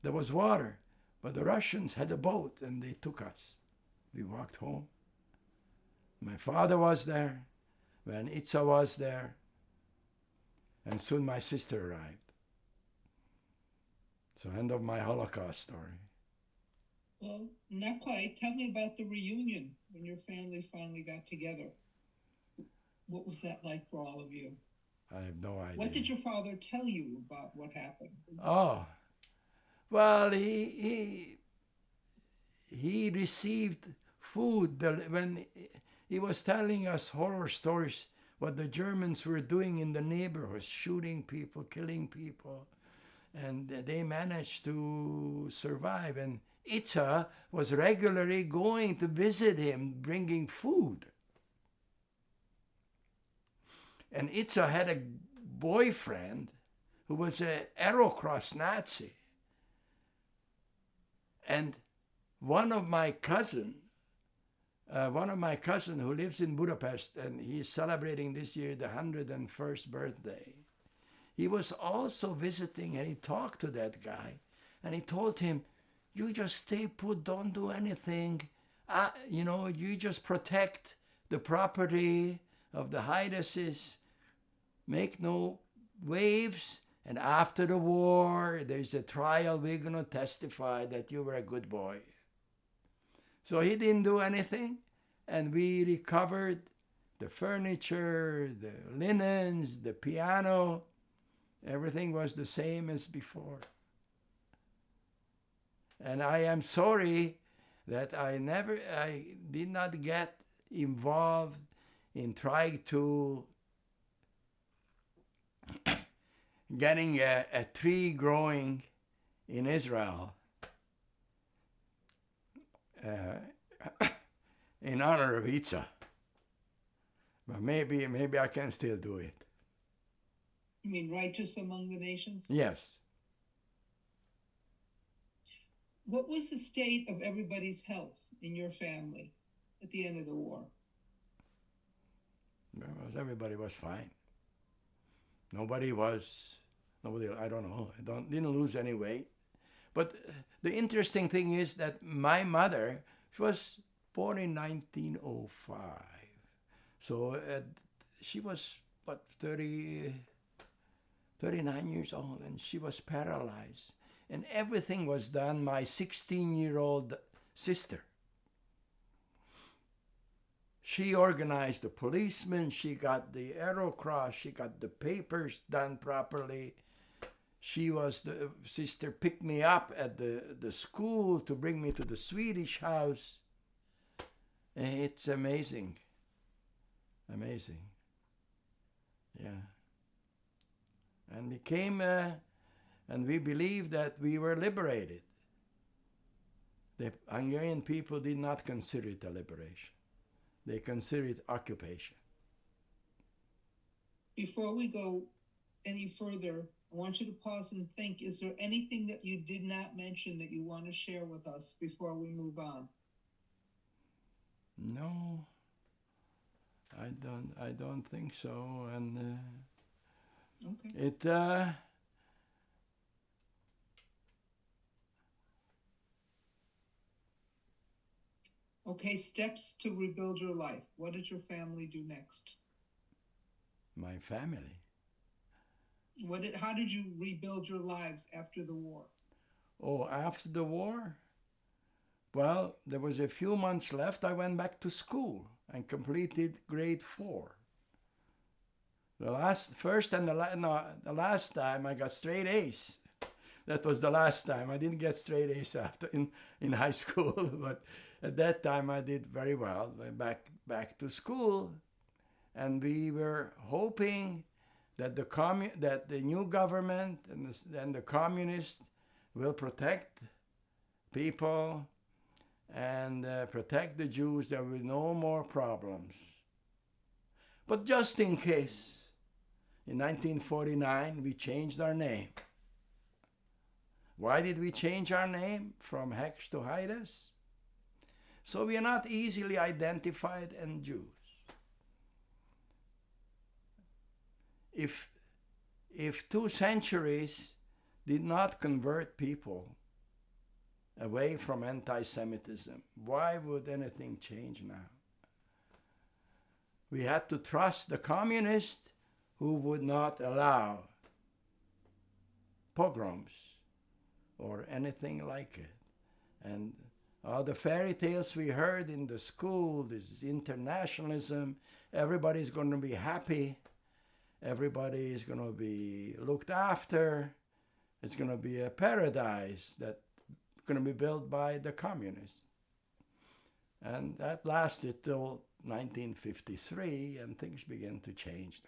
there was water. But the Russians had a boat and they took us. We walked home. My father was there. Vanitsa was there. And soon my sister arrived. So end of my Holocaust story.
Well, not quite. Tell me about the reunion when your family finally got together. What was that like for all of you?
I have no idea.
What did your father tell you about what happened?
Oh, well, he received food when he was telling us horror stories what the Germans were doing in the neighborhoods, shooting people, killing people. And they managed to survive. And Itza was regularly going to visit him, bringing food. And Itza had a boyfriend who was an Aerocross Nazi. And one of my cousin who lives in Budapest, and he's celebrating this year the 101st birthday, he was also visiting, and he talked to that guy, and he told him, you just stay put, don't do anything. You just protect the property of the Haideses, make no waves, and after the war, there's a trial, we're going to testify that you were a good boy. So he didn't do anything, and we recovered the furniture, the linens, the piano. Everything was the same as before. And I am sorry that I did not get involved in trying to getting a tree growing in Israel in honor of Itza. But maybe I can still do it.
You mean righteous among the nations?
Yes.
What was the state of everybody's health in your family at the end of the war?
Everybody was fine. Nobody, I don't know, didn't lose any weight. But the interesting thing is that my mother, she was born in 1905. So she was, 39 years old, and she was paralyzed. And everything was done my 16-year-old sister. She organized the policemen, she got the Aerocross, she got the papers done properly. The sister picked me up at the school to bring me to the Swedish house. It's amazing. Amazing. Yeah. And we came, and we believed that we were liberated. The Hungarian people did not consider it a liberation. They consider it occupation.
Before we go any further, I want you to pause and think, is there anything that you did not mention that you want to share with us before we move on?
No, I don't think so. And
okay. Okay, steps to rebuild your life. What did your family do next?
My family?
How did you rebuild your lives after the war?
Oh, after the war? Well, there was a few months left. I went back to school and completed grade 4. The last time I got straight A's. That was the last time. I didn't get straight A's after in high school, but at that time I did very well. Went back to school, and we were hoping that the new government and the communists will protect people and protect the Jews. There will be no more problems. But just in case, in 1949 we changed our name. Why did we change our name from Hecht to Haides? So we are not easily identified as Jews. If 2 centuries did not convert people away from anti-Semitism, why would anything change now? We had to trust the communists who would not allow pogroms or anything like it. And all the fairy tales we heard in the school, this internationalism, everybody's going to be happy, everybody is going to be looked after, it's going to be a paradise that's going to be built by the communists. And that lasted till 1953, and things began to change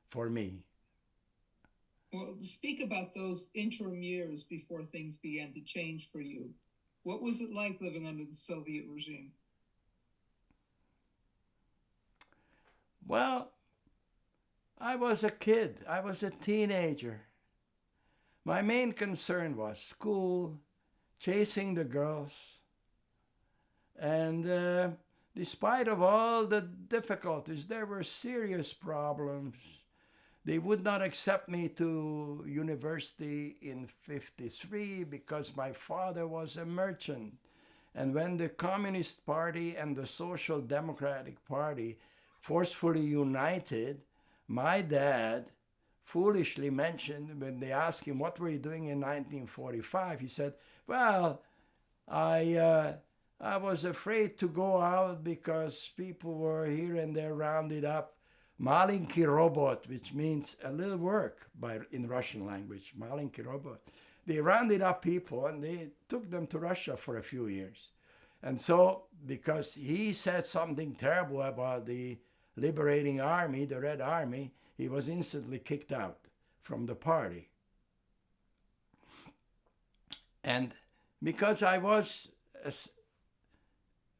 for me.
Well, speak about those interim years before things began to change for you. What was it like living under the Soviet regime?
Well, I was a kid. I was a teenager. My main concern was school, chasing the girls, and despite of all the difficulties, there were serious problems. They would not accept me to university in 53 because my father was a merchant. And when the Communist Party and the Social Democratic Party forcefully united, my dad foolishly mentioned, when they asked him, what were you doing in 1945? He said, well, I was afraid to go out because people were here and there rounded up. Malinki robot, which means a little work in Russian language, malinki robot. They rounded up people and they took them to Russia for a few years. And so, because he said something terrible about the liberating army, the Red Army, he was instantly kicked out from the party. And because I was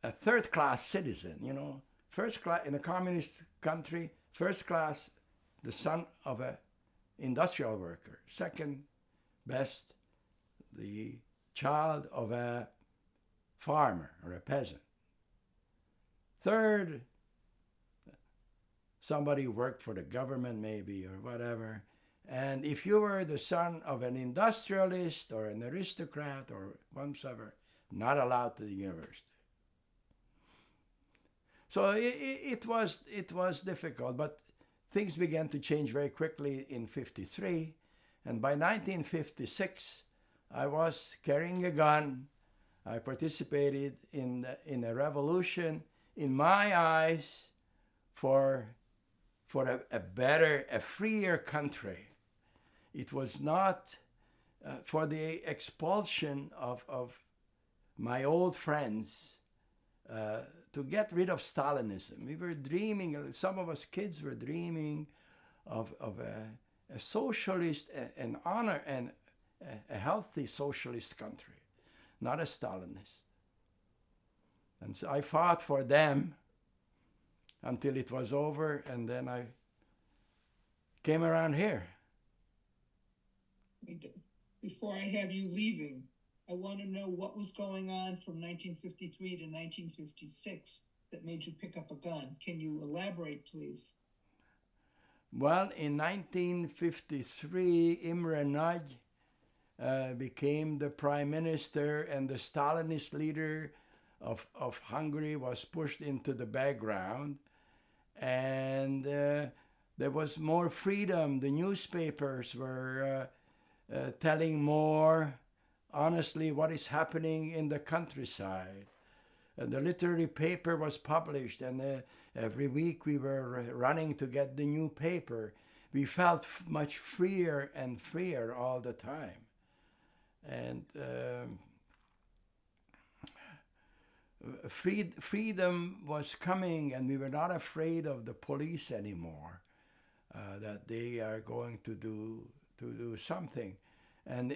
a third-class citizen, you know, first class in a communist country, first class, the son of an industrial worker. Second best, the child of a farmer or a peasant. Third, somebody who worked for the government maybe or whatever. And if you were the son of an industrialist or an aristocrat or whatsoever, not allowed to the university. So it was difficult, but things began to change very quickly in 53. And by 1956, I was carrying a gun. I participated in a revolution, in my eyes, for a better, a freer country. It was not for the expulsion of my old friends, to get rid of Stalinism. We were dreaming, some of us kids were dreaming of a socialist, an honor, and a healthy socialist country, not a Stalinist. And so I fought for them until it was over, and then I came around here.
Before I have you leaving, I want to know what was going on from 1953 to 1956 that made you pick up a gun. Can you elaborate, please?
Well, in 1953, Imre Nagy became the prime minister, and the Stalinist leader of Hungary was pushed into the background. And there was more freedom. The newspapers were telling more honestly what is happening in the countryside. And the literary paper was published, and every week we were running to get the new paper. We felt much freer and freer all the time. And freedom was coming, and we were not afraid of the police anymore, that they are going to do something. And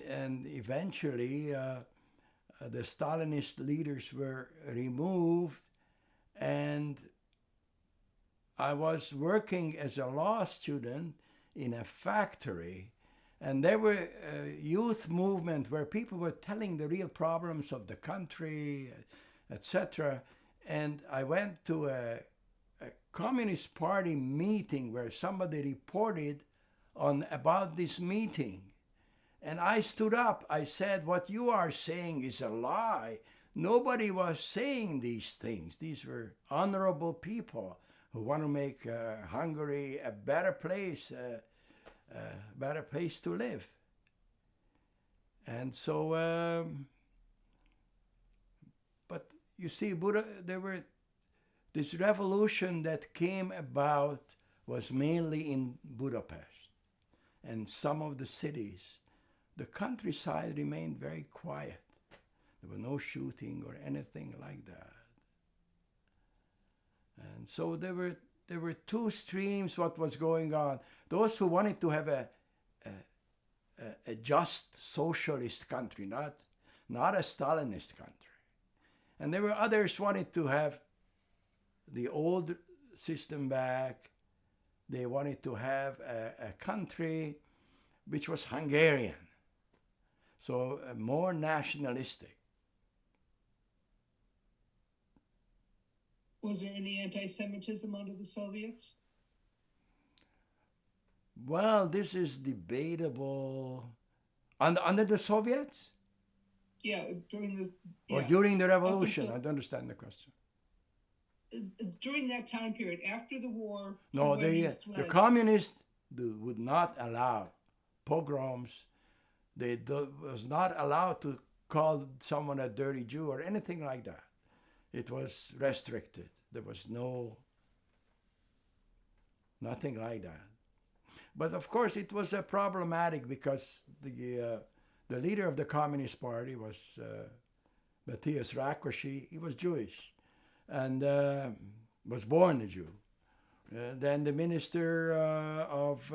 eventually the Stalinist leaders were removed, and I was working as a law student in a factory, and there were a youth movement where people were telling the real problems of the country, etc. And I went to a Communist Party meeting where somebody reported about this meeting. And I stood up. I said, what you are saying is a lie. Nobody was saying these things. These were honorable people who want to make Hungary a better place to live. And so, but you see, this revolution that came about was mainly in Budapest and some of the cities. The countryside remained very quiet. There was no shooting or anything like that. And so there were two streams what was going on. Those who wanted to have a just socialist country, not a Stalinist country. And there were others wanted to have the old system back. They wanted to have a country which was Hungarian, so more nationalistic.
Was there any anti-Semitism under the Soviets?
Well, this is debatable. Under the Soviets?
Yeah, during the
Or
yeah.
during the revolution?
until-
I don't understand the question.
During that time period, after the war. to
No,
when you
the
fled.
communists would not allow pogroms. They was not allowed to call someone a dirty Jew or anything like that. It was restricted. There was nothing like that. But of course, it was problematic because the leader of the Communist Party was Matthias Rákosi. He was Jewish and was born a Jew. Then the minister of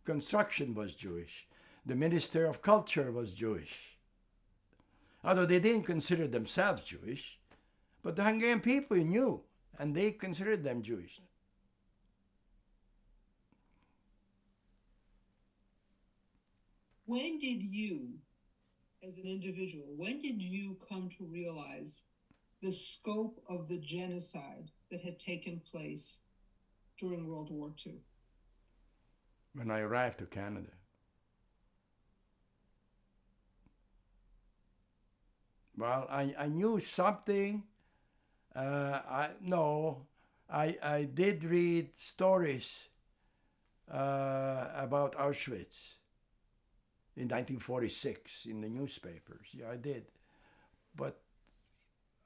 construction was Jewish. The minister of culture was Jewish. Although they didn't consider themselves Jewish, but the Hungarian people knew, and they considered them Jewish.
When did you, as an individual, when did you come to realize the scope of the genocide that had taken place during World War II?
When I arrived to Canada. Well, I knew something. I did read stories about Auschwitz in 1946 in the newspapers. Yeah, I did. But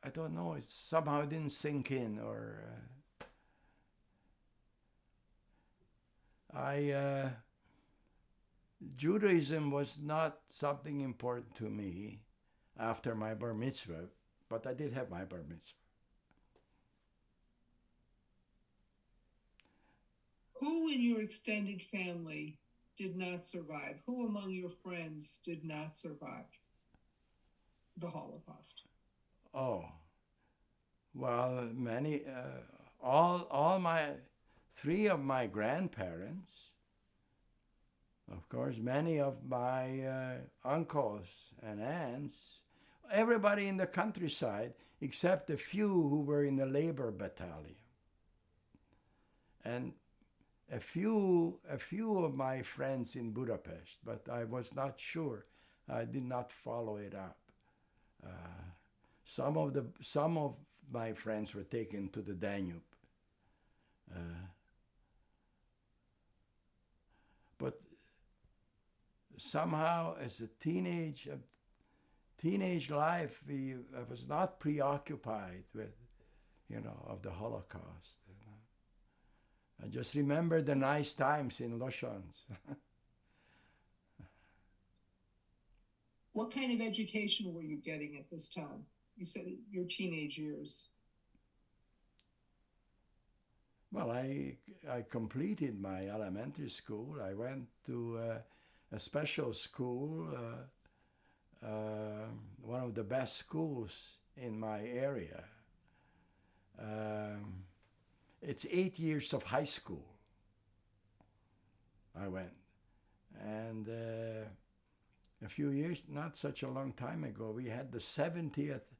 I don't know, it somehow didn't sink in, or Judaism was not something important to me after my bar mitzvah, but I did have my bar mitzvah.
Who in your extended family did not survive? Who among your friends did not survive the Holocaust?
Oh, well, many, all three of my grandparents, of course, many of my uncles and aunts, everybody in the countryside, except a few who were in the labor battalion. And a few of my friends in Budapest, but I was not sure. I did not follow it up. Some of my friends were taken to the Danube. But somehow, as a teenage life, I was not preoccupied with, of the Holocaust. I just remember the nice times in Losons.
What kind of education were you getting at this time? You said your teenage years.
Well, I completed my elementary school. I went to a special school, one of the best schools in my area. It's 8 years of high school. I went. And a few years, not such a long time ago, we had the 70th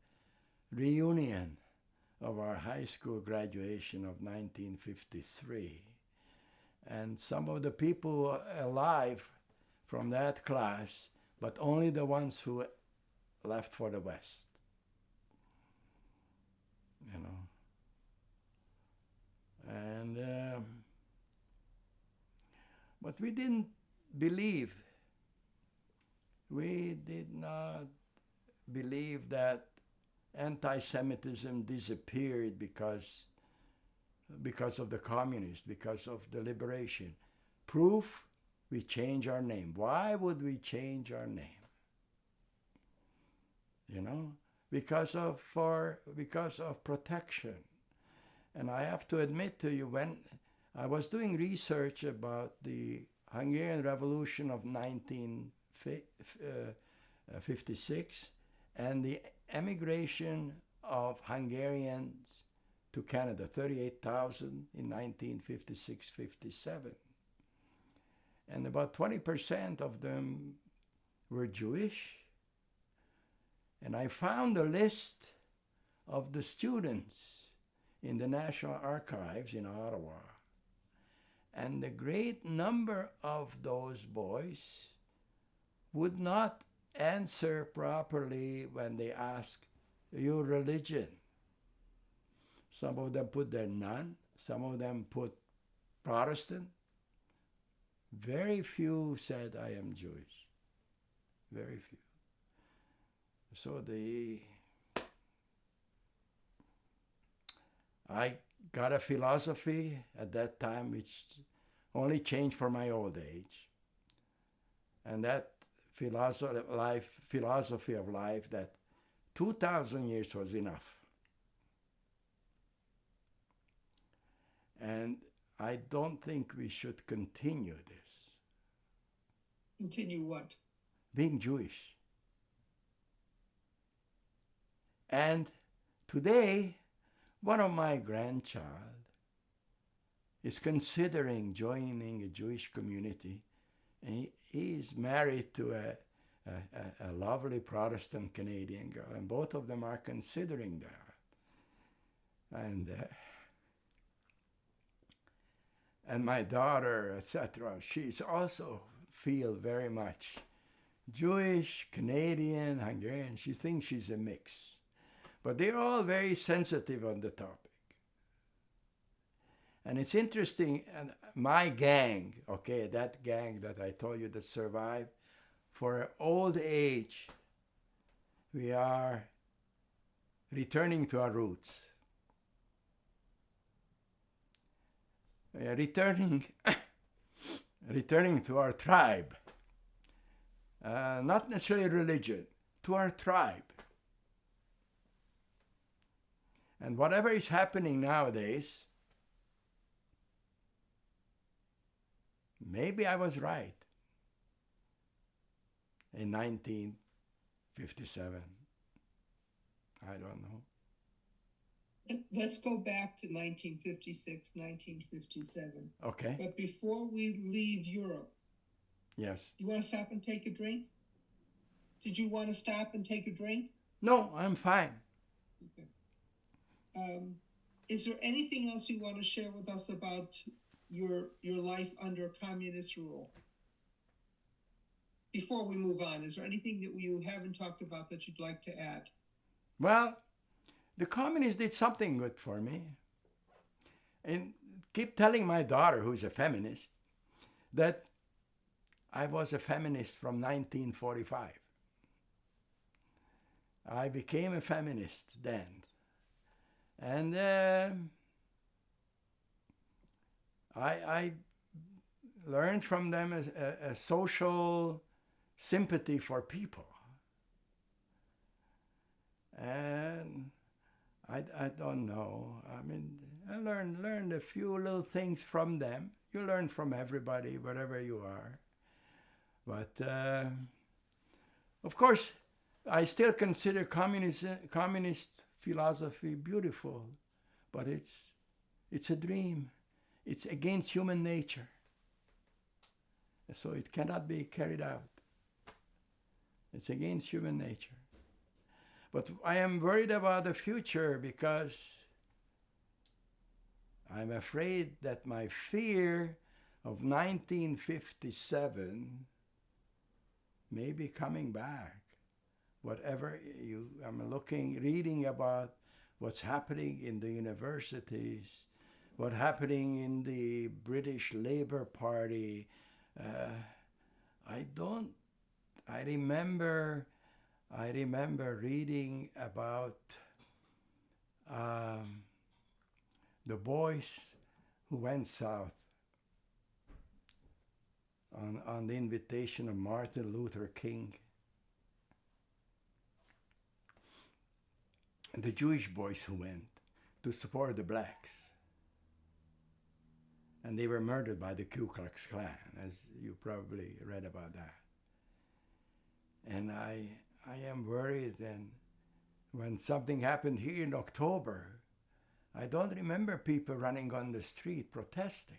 reunion of our high school graduation of 1953. And some of the people alive from that class, but only the ones who left for the West. And but we didn't believe. We did not believe that anti-Semitism disappeared because of the communists, because of the liberation. Proof, we change our name. Why would we change our name? Because of protection. And I have to admit to you, when I was doing research about the Hungarian Revolution of 1956 and the emigration of Hungarians to Canada, 38,000 in 1956-57. And about 20% of them were Jewish. And I found a list of the students in the National Archives in Ottawa. And the great number of those boys would not answer properly when they asked your religion. Some of them put their none, some of them put Protestant. Very few said, I am Jewish. Very few. So I got a philosophy at that time which only changed for my old age. And that philosophy of life that 2,000 years was enough. And I don't think we should continue this.
Continue what?
Being Jewish. And today, one of my grandchild is considering joining a Jewish community, and he is married to a lovely Protestant Canadian girl, and both of them are considering that. And my daughter, etc., she's also feel very much Jewish, Canadian, Hungarian. She thinks she's a mix. But they're all very sensitive on the topic. And it's interesting, and my gang, okay, that gang that I told you that survived, for old age, we are returning to our roots. We are returning to our tribe. Not necessarily religion, to our tribe. And whatever is happening nowadays, maybe I was right in 1957. I don't know.
Let's go back to 1956, 1957.
Okay.
But before we leave Europe,
Yes.
you want to stop and take a drink? Did you want to stop and take a drink?
No, I'm fine.
Okay. Is there anything else you want to share with us about your life under communist rule? Before we move on, is there anything that you haven't talked about that you'd like to add?
Well, the communists did something good for me. And keep telling my daughter, who's a feminist, that I was a feminist from 1945. I became a feminist then. And I learned from them a social sympathy for people. And I don't know. I mean, I learned a few little things from them. You learn from everybody, wherever you are. But of course, I still consider communist philosophy beautiful, but it's a dream. It's against human nature. So it cannot be carried out. It's against human nature. But I am worried about the future because I'm afraid that my fear of 1957 may be coming back. Whatever I'm reading about what's happening in the universities, what's happening in the British Labour Party. I remember reading about the boys who went south on the invitation of Martin Luther King. And the Jewish boys who went. to support the blacks. And they were murdered by the Ku Klux Klan, as you probably read about that. And I am worried, and when something happened here in October, I don't remember people running on the street protesting.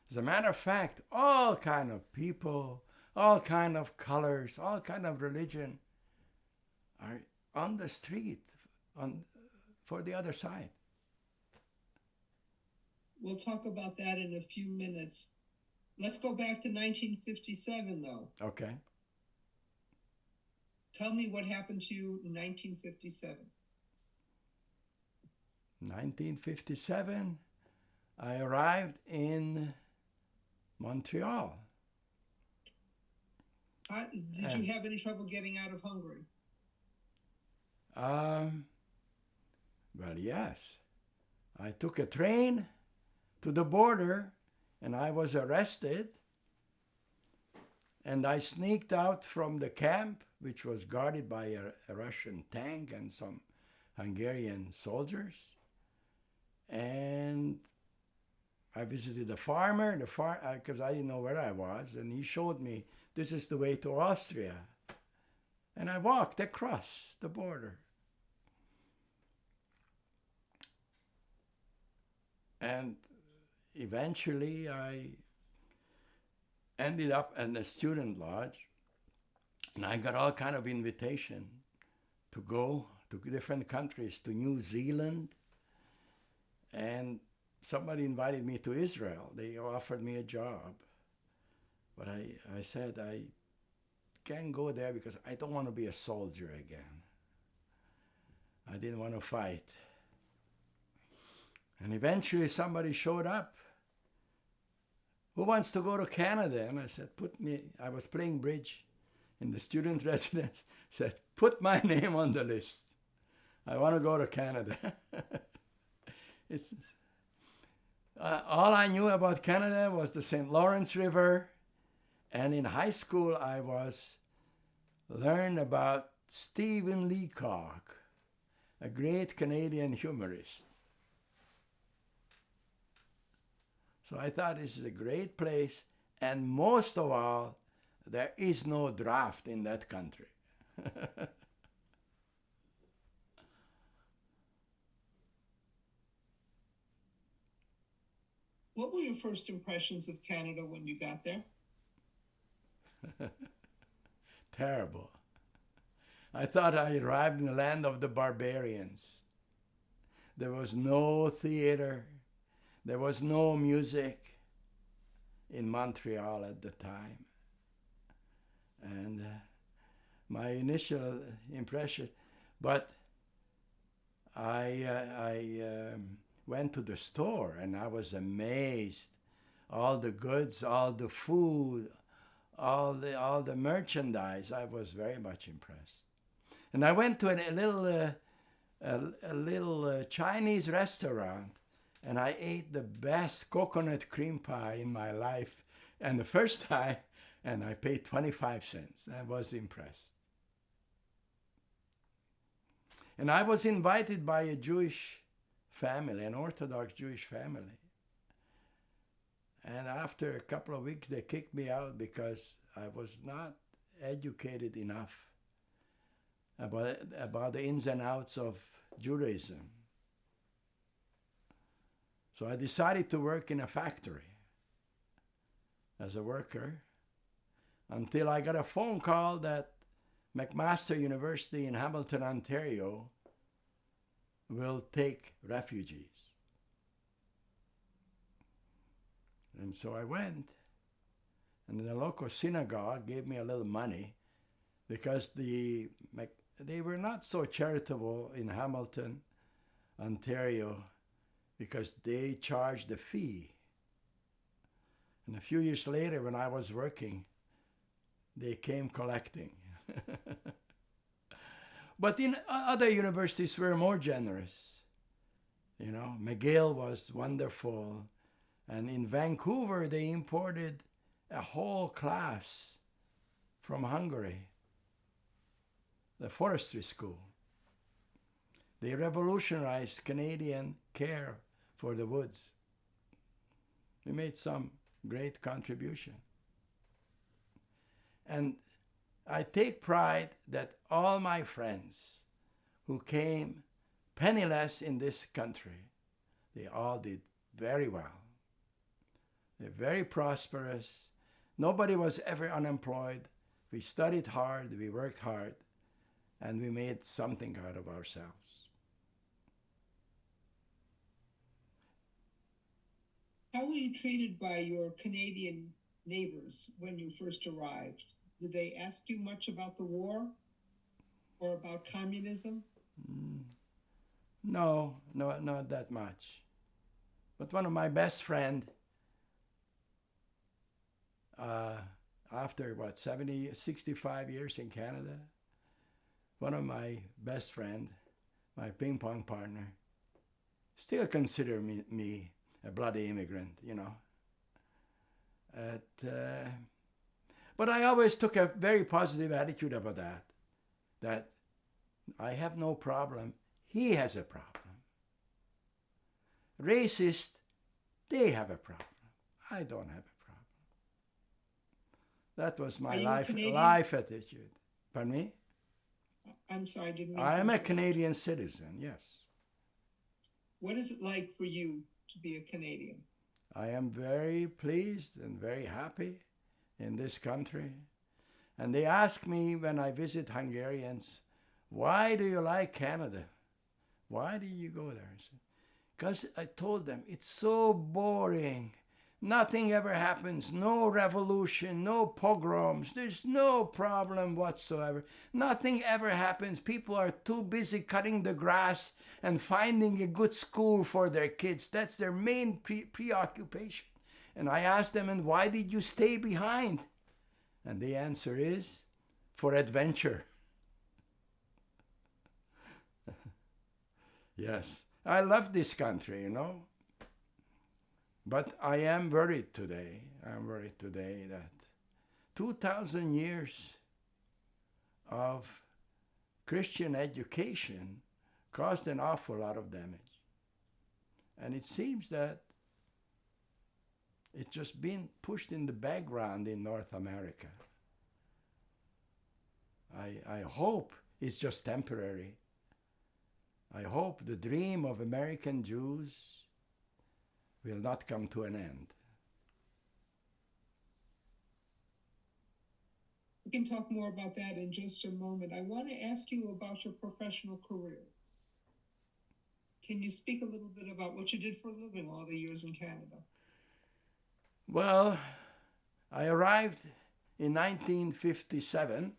As a matter of fact, all kind of people, all kind of colors, all kind of religion are on the street for the other side.
We'll talk about that in a few minutes. Let's go back to 1957, though.
Okay.
Tell me what happened to you in 1957.
1957, I arrived in Montreal.
Did you have any trouble getting out of Hungary?
Well, yes. I took a train to the border, and I was arrested. And I sneaked out from the camp, which was guarded by a Russian tank and some Hungarian soldiers. And I visited a farmer, because I didn't know where I was, and he showed me, this is the way to Austria. And I walked across the border. And eventually I ended up in a student lodge, and I got all kind of invitation to go to different countries, to New Zealand, and somebody invited me to Israel. They offered me a job, but I said I can't go there because I don't want to be a soldier again. I didn't want to fight. And eventually somebody showed up. Who wants to go to Canada? And I said, I was playing bridge in the student residence. Said, put my name on the list. I want to go to Canada. All I knew about Canada was the St. Lawrence River. And in high school, I learned about Stephen Leacock, a great Canadian humorist. So I thought this is a great place, and most of all, there is no draft in that country.
What were your first impressions of Canada when you got there?
Terrible. I thought I arrived in the land of the barbarians. There was no theater. There was no music in Montreal at the time. And my initial impression, but I went to the store and I was amazed. All the goods, all the food, all the merchandise, I was very much impressed. And I went to a little Chinese restaurant, and I ate the best coconut cream pie in my life. And the first time, and I paid 25 cents. I was impressed. And I was invited by a Jewish family, an Orthodox Jewish family. And after a couple of weeks, they kicked me out because I was not educated enough about the ins and outs of Judaism. So I decided to work in a factory as a worker until I got a phone call that McMaster University in Hamilton, Ontario will take refugees. And so I went, and the local synagogue gave me a little money because they were not so charitable in Hamilton, Ontario, because they charged a fee. And a few years later, when I was working, they came collecting. But in other universities were more generous. You know, McGill was wonderful. And in Vancouver, they imported a whole class from Hungary, the forestry school. They revolutionized Canadian care for the woods. They made some great contribution. And I take pride that all my friends who came penniless in this country, they all did very well. They're very prosperous. Nobody was ever unemployed. We studied hard, we worked hard, and we made something out of ourselves.
How were you treated by your Canadian neighbors when you first arrived? Did they ask you much about the war or about communism?
No, not that much. But one of my best friend, after 65 years in Canada, one of my best friend, my ping pong partner, still consider me a bloody immigrant, you know. But I always took a very positive attitude about that I have no problem, he has a problem. Racist, they have a problem. I don't have a problem. That was my life attitude. Pardon me?
I'm sorry, I didn't mean
I
to
am a
interrupt.
Canadian citizen, yes.
What is it like for you to be a Canadian?
I am very pleased and very happy in this country. And they ask me when I visit Hungarians, why do you like Canada? Why do you go there? Because I told them, it's so boring. Nothing ever happens. No revolution, no pogroms. There's no problem whatsoever. Nothing ever happens. People are too busy cutting the grass and finding a good school for their kids. That's their main preoccupation. And I asked them, and why did you stay behind? And the answer is, for adventure. Yes, I love this country, you know. But I am worried today. I'm worried today that 2,000 years of Christian education caused an awful lot of damage. And it seems that it's just been pushed in the background in North America. I hope it's just temporary. I hope the dream of American Jews will not come to an end.
We can talk more about that in just a moment. I want to ask you about your professional career. Can you speak a little bit about what you did for a living all the years in Canada?
Well, I arrived in 1957.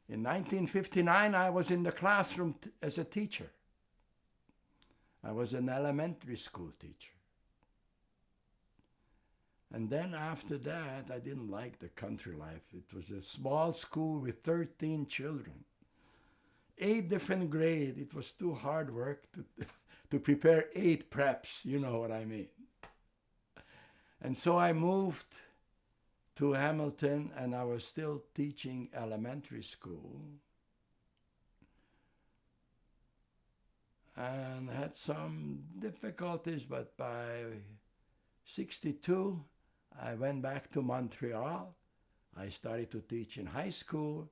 In 1959, I was in the classroom as a teacher. I was an elementary school teacher. And then after that, I didn't like the country life. It was a small school with 13 children, 8 different grades. It was too hard work to prepare 8 preps, you know what I mean. And so I moved to Hamilton, and I was still teaching elementary school. And had some difficulties, but by 62, I went back to Montreal. I started to teach in high school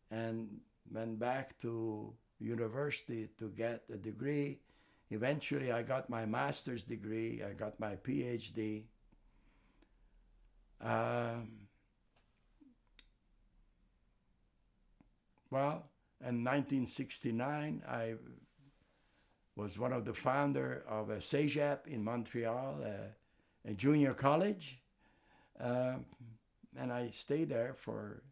and went back to university to get a degree. Eventually, I got my master's degree. I got my PhD. Well, in 1969, I was one of the founder of a CEGEP in Montreal, a junior college. And I stayed there for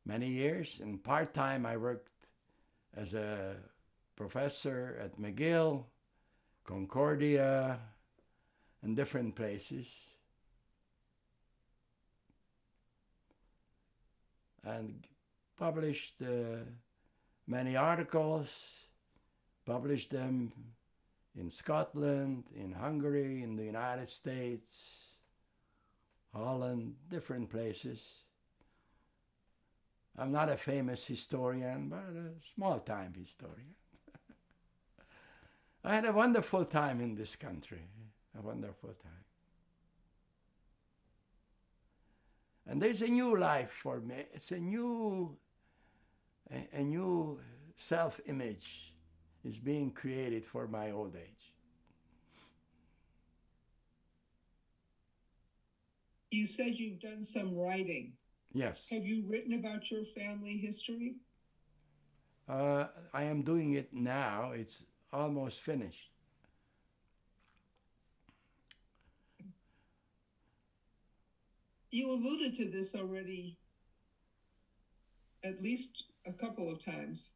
many years. And part-time, I worked as a professor at McGill, Concordia, and different places. And published many articles, published them in Scotland, in Hungary, in the United States, Holland, different places. I'm not a famous historian, but a small-time historian. I had a wonderful time in this country, a wonderful time. And there's a new life for me. It's a new self-image is being created for my old age.
You said you've done some writing.
Yes.
Have you written about your family history?
I am doing it now. It's almost finished.
You alluded to this already at least a couple of times.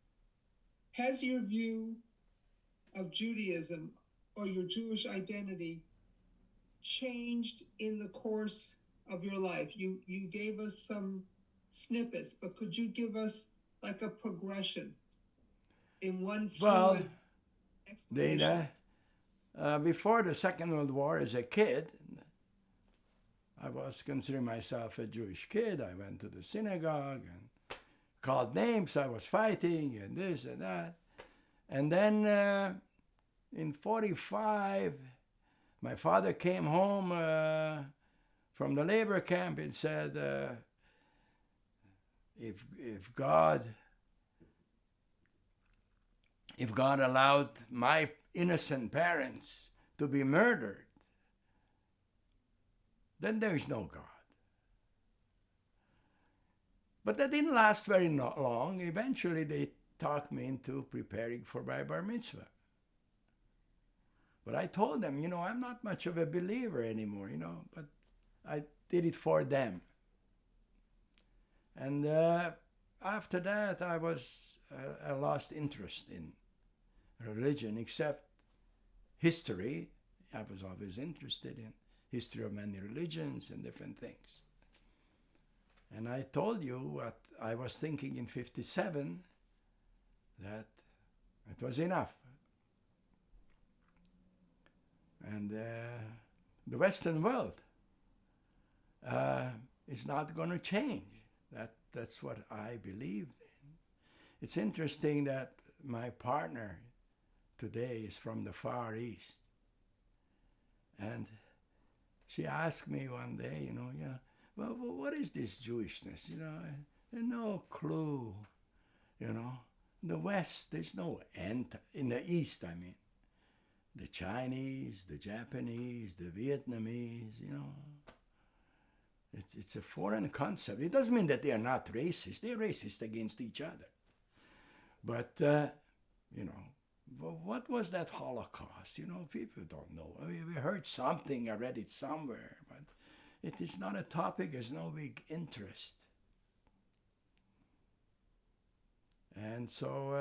Has your view of Judaism or your Jewish identity changed in the course of your life? You gave us some snippets, but could you give us like a progression in one fluid explanation?
Dana, before the Second World War, as a kid, I was considering myself a Jewish kid. I went to the synagogue and called names. I was fighting and this and that. And then in 1945, my father came home from the labor camp and said, if God allowed my innocent parents to be murdered, then there is no God. But that didn't last very long. Eventually, they talked me into preparing for my bar mitzvah. But I told them, I'm not much of a believer anymore, but I did it for them. And after that, I lost interest in religion, except history. I was always interested in history of many religions and different things. And I told you what I was thinking in 1957, that it was enough. And the Western world is not going to change. That's what I believed in. It's interesting that my partner today is from the Far East. And she asked me one day, well, what is this Jewishness? I had no clue, The West, there's no end. In the East, I mean. The Chinese, the Japanese, the Vietnamese, It's a foreign concept. It doesn't mean that they are not racist. They're racist against each other. But, what was that Holocaust? People don't know. I mean, we heard something, I read it somewhere, but it is not a topic, there's no big interest. And so,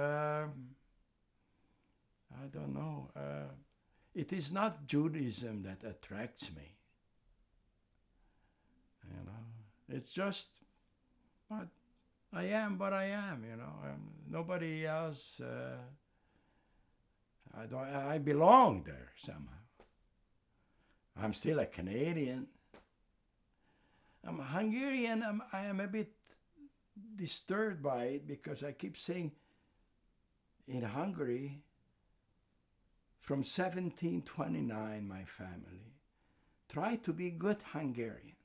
I don't know. It is not Judaism that attracts me. It's just, but I am what I am. Nobody else. I belong there somehow. I'm still a Canadian. I'm Hungarian. I am a bit disturbed by it because I keep saying in Hungary, from 1729, my family tried to be good Hungarians.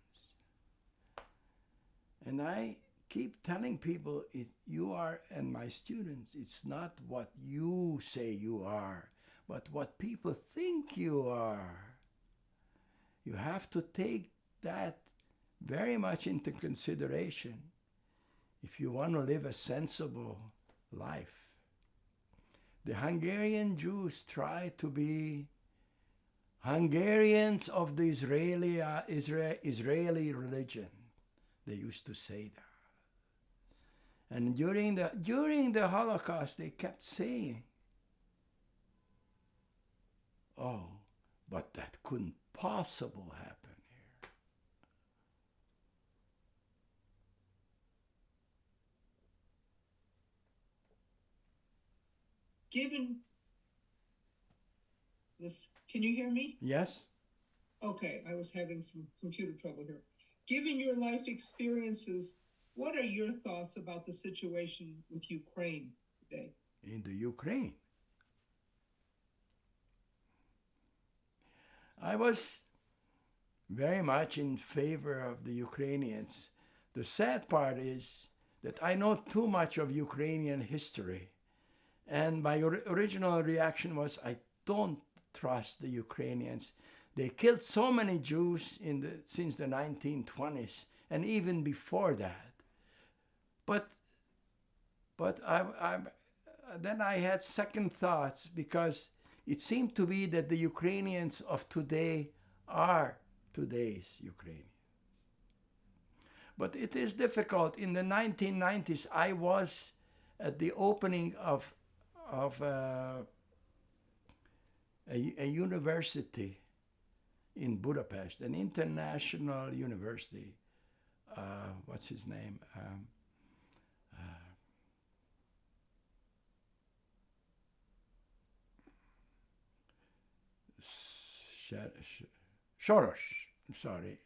And I keep telling people, you are, and my students, it's not what you say you are, but what people think you are. You have to take that very much into consideration if you want to live a sensible life. The Hungarian Jews try to be Hungarians of the Israeli religion. They used to say that. And during the Holocaust, they kept saying, oh, but that couldn't possibly happen here.
Given this, can you hear me?
Yes?
Okay, I was having some computer trouble here. Given your life experiences What are your thoughts about the situation with Ukraine today?
In the Ukraine. I was very much in favor of the Ukrainians. The sad part is that I know too much of Ukrainian history. And my original reaction was, I don't trust the Ukrainians. They killed so many Jews since the 1920s and even before that. But then I had second thoughts, because it seemed to be that the Ukrainians of today are today's Ukrainians. But it is difficult. In the 1990s, I was at the opening of a university in Budapest, an international university. What's his name? Soros, sorry,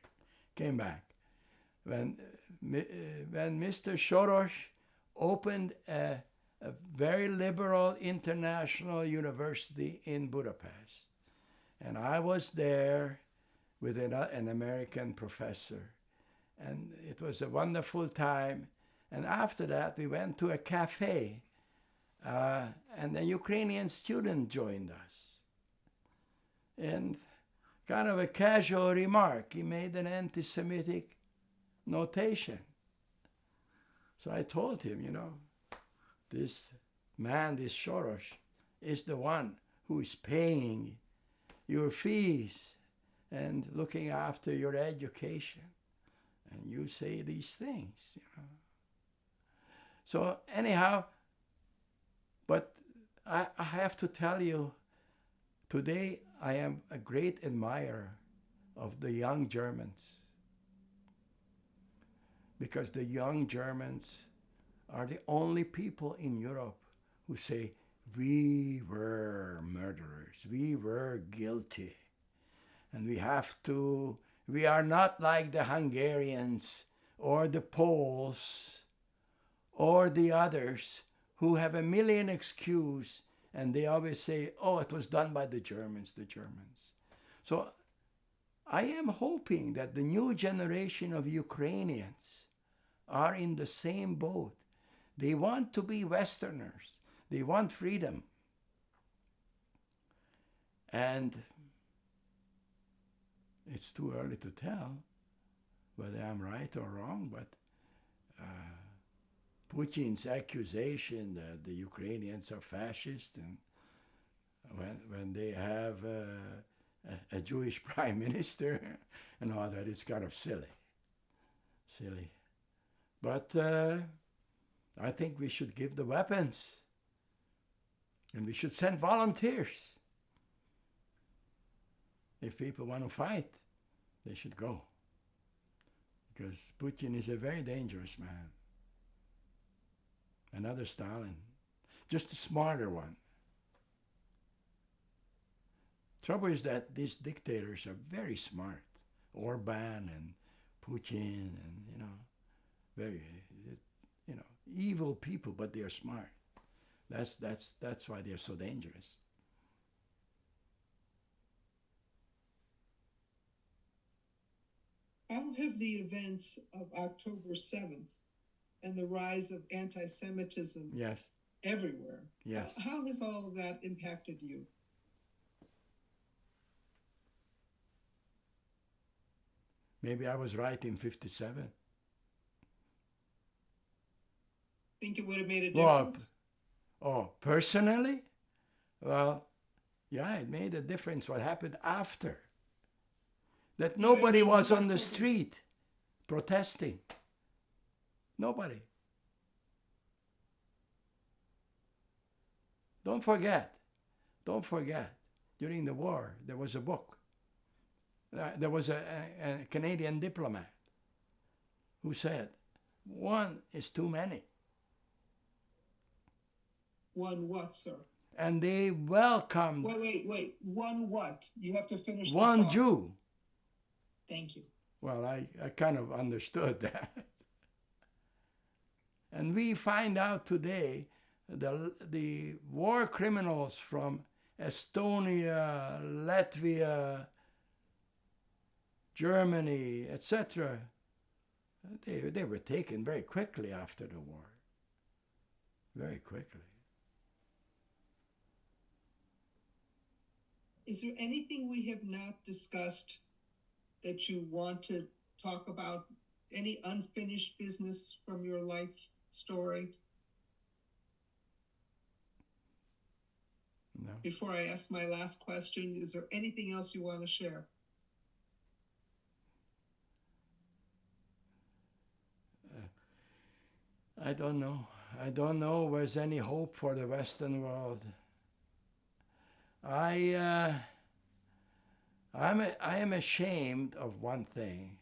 came back. When Mr. Soros opened a very liberal international university in Budapest. And I was there with an American professor. And it was a wonderful time. And after that, we went to a cafe. And a Ukrainian student joined us. And kind of a casual remark, he made an anti-Semitic notation. So I told him, this man, this Soros, is the one who is paying your fees and looking after your education. And you say these things, So anyhow, but I have to tell you, today I am a great admirer of the young Germans, because the young Germans are the only people in Europe who say, we were murderers, we were guilty, and we are not like the Hungarians or the Poles or the others who have a million excuses, and they always say, oh, it was done by the Germans. So I am hoping that the new generation of Ukrainians are in the same boat. They want to be Westerners. They want freedom. And it's too early to tell whether I'm right or wrong, but Putin's accusation that the Ukrainians are fascist, and when they have a Jewish prime minister and all that, it's kind of silly. But I think we should give the weapons, and we should send volunteers. If people want to fight, they should go. Because Putin is a very dangerous man. Another Stalin, just a smarter one. Trouble is that these dictators are very smart. Orban and Putin and, very, evil people, but they are smart. That's why they're so dangerous.
How have the events of October 7th and the rise of anti-Semitism everywhere, how has all of that impacted you?
Maybe I was right in 57.
Think it would have made a difference?
Personally? Well, yeah, it made a difference what happened after. That nobody was on the street protesting. Nobody. Don't forget, during the war, there was a book. There was a Canadian diplomat who said, one is too many.
One what, sir?
And they welcomed...
Wait. One what? You have to finish
one
the thought.
Jew.
Thank you.
Well, I kind of understood that. And we find out today the war criminals from Estonia, Latvia, Germany, etc., they were taken very quickly after the war. Very quickly.
Is there anything we have not discussed that you want to talk about? Any unfinished business from your life story?
No.
Before I ask my last question, is there anything else you want to share?
I don't know. I don't know if there's any hope for the Western world. I am ashamed of one thing,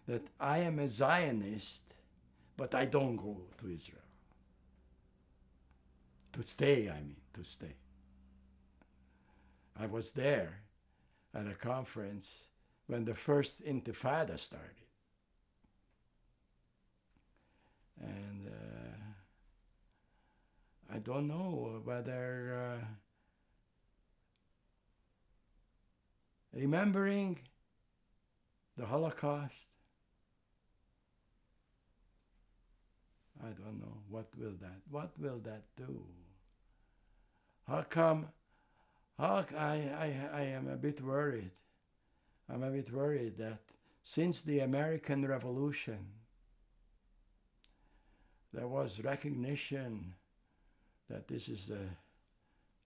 that I am a Zionist, but I don't go to Israel. To stay, I mean, to stay. I was there at a conference when the first Intifada started. And I don't know whether remembering the Holocaust, I don't know, what will that do? I am a bit worried. I'm a bit worried that since the American Revolution, there was recognition that this is the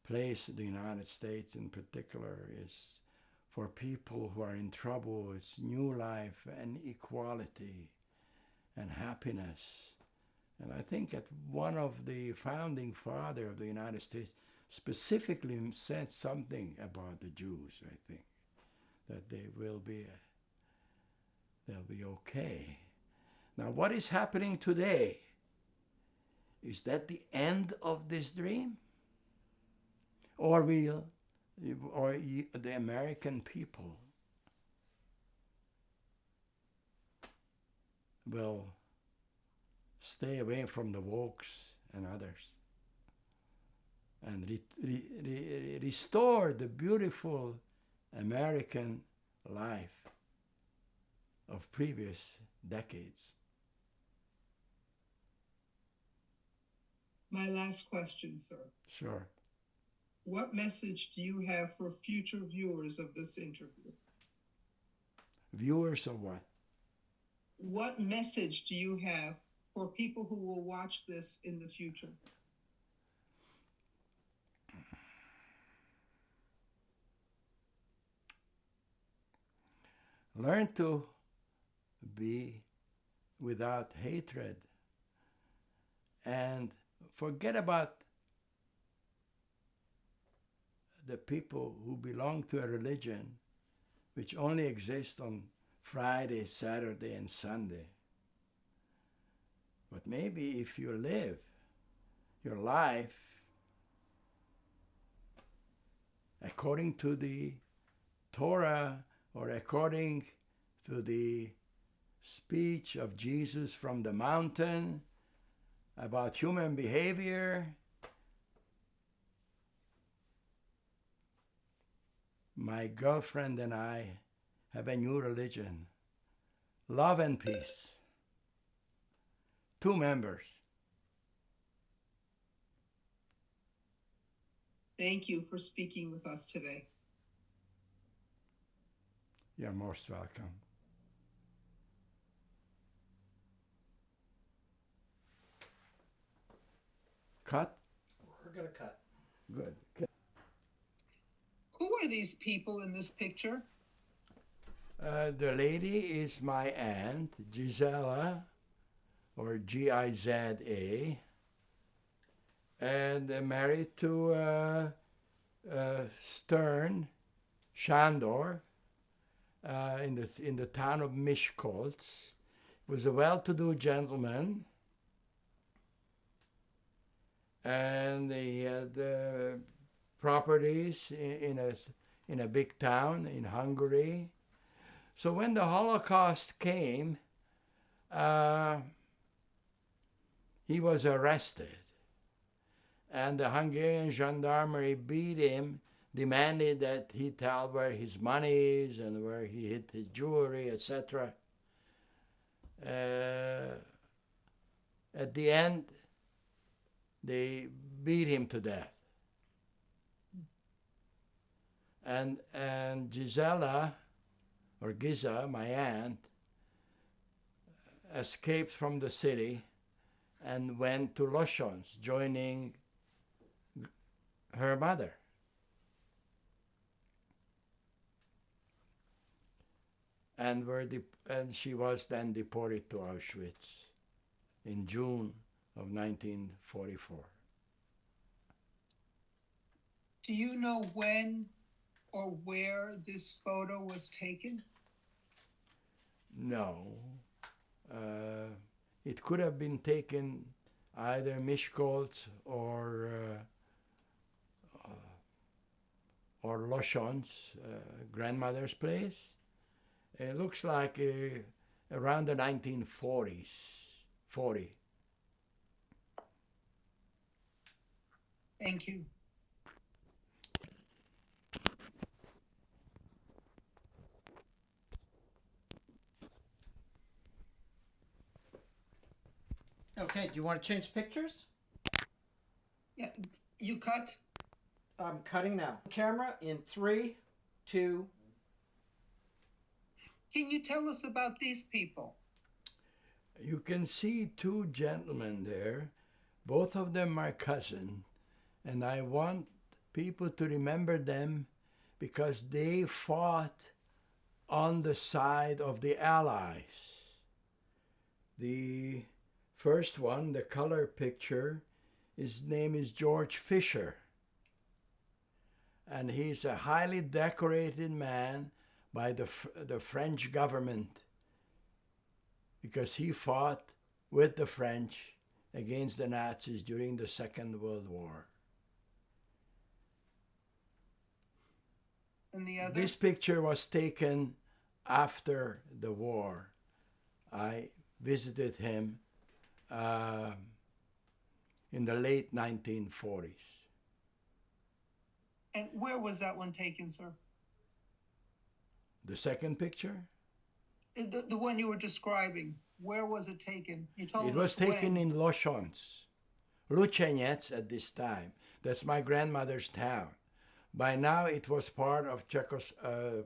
place, the United States in particular, is for people who are in trouble. It's new life and equality and happiness. And I think that one of the founding fathers of the United States specifically said something about the Jews, I think, that they'll be okay. Now, what is happening today? Is that the end of this dream? Or the American people will stay away from the wokes and others and restore the beautiful American life of previous decades?
My last question, sir.
Sure.
What message do you have for future viewers of this interview?
Viewers of what?
What message do you have for people who will watch this in the future?
Learn to be without hatred and forget about the people who belong to a religion which only exists on Friday, Saturday, and Sunday. But maybe if you live your life according to the Torah or according to the speech of Jesus from the mountain about human behavior, my girlfriend and I have a new religion, love and peace. 2 members.
Thank you for speaking with us today.
You're most welcome. Cut?
We're going to cut.
Good.
Who are these people in this picture?
The lady is my aunt, Gisela, or Giza, and married to Stern Shandor in the town of Miskolc. He was a well-to-do gentleman, and he had properties in a big town in Hungary. So when the Holocaust came, he was arrested. And the Hungarian gendarmerie beat him, demanded that he tell where his money is and where he hid his jewelry, etc. At the end, they beat him to death. And Gisela, or Giza, my aunt, escaped from the city and went to Losons, joining her mother. And she was then deported to Auschwitz in June of 1944.
Do you know when or where this photo was taken?
No. It could have been taken either Miskolc or Losons, grandmother's place. It looks like around the 1940s, 40.
Thank you.
Okay, do you want to change pictures?
Yeah, you cut?
I'm cutting now. Camera in 3, 2.
Can you tell us about these people?
You can see two gentlemen there. Both of them are cousins, and I want people to remember them because they fought on the side of the Allies. The first one, the color picture, his name is George Fisher, and he's a highly decorated man by the French government because he fought with the French against the Nazis during the Second World War.
And the other?
This picture was taken after the war. I visited him in the late 1940s.
And where was that one taken, sir?
The second picture?
The one you were describing, where was it taken? You told us
It was taken
when.
in Losons, Luceniec at this time. That's my grandmother's town. By now it was part of the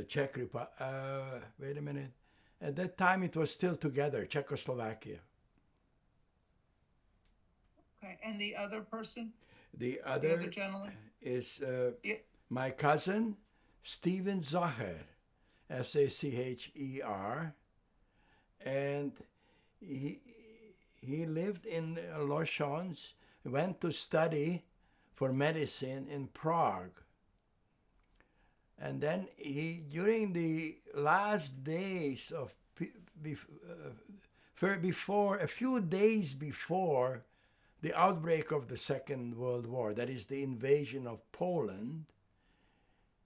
Czech Republic. Wait a minute. At that time it was still together, Czechoslovakia.
Okay, and the other person?
The
The other
other
gentleman?
is
Yeah.
my cousin, Stephen Zacher, Sacher, and he lived in Losons, went to study for medicine in Prague. And then during the last days of, a few days before the outbreak of the Second World War, that is the invasion of Poland,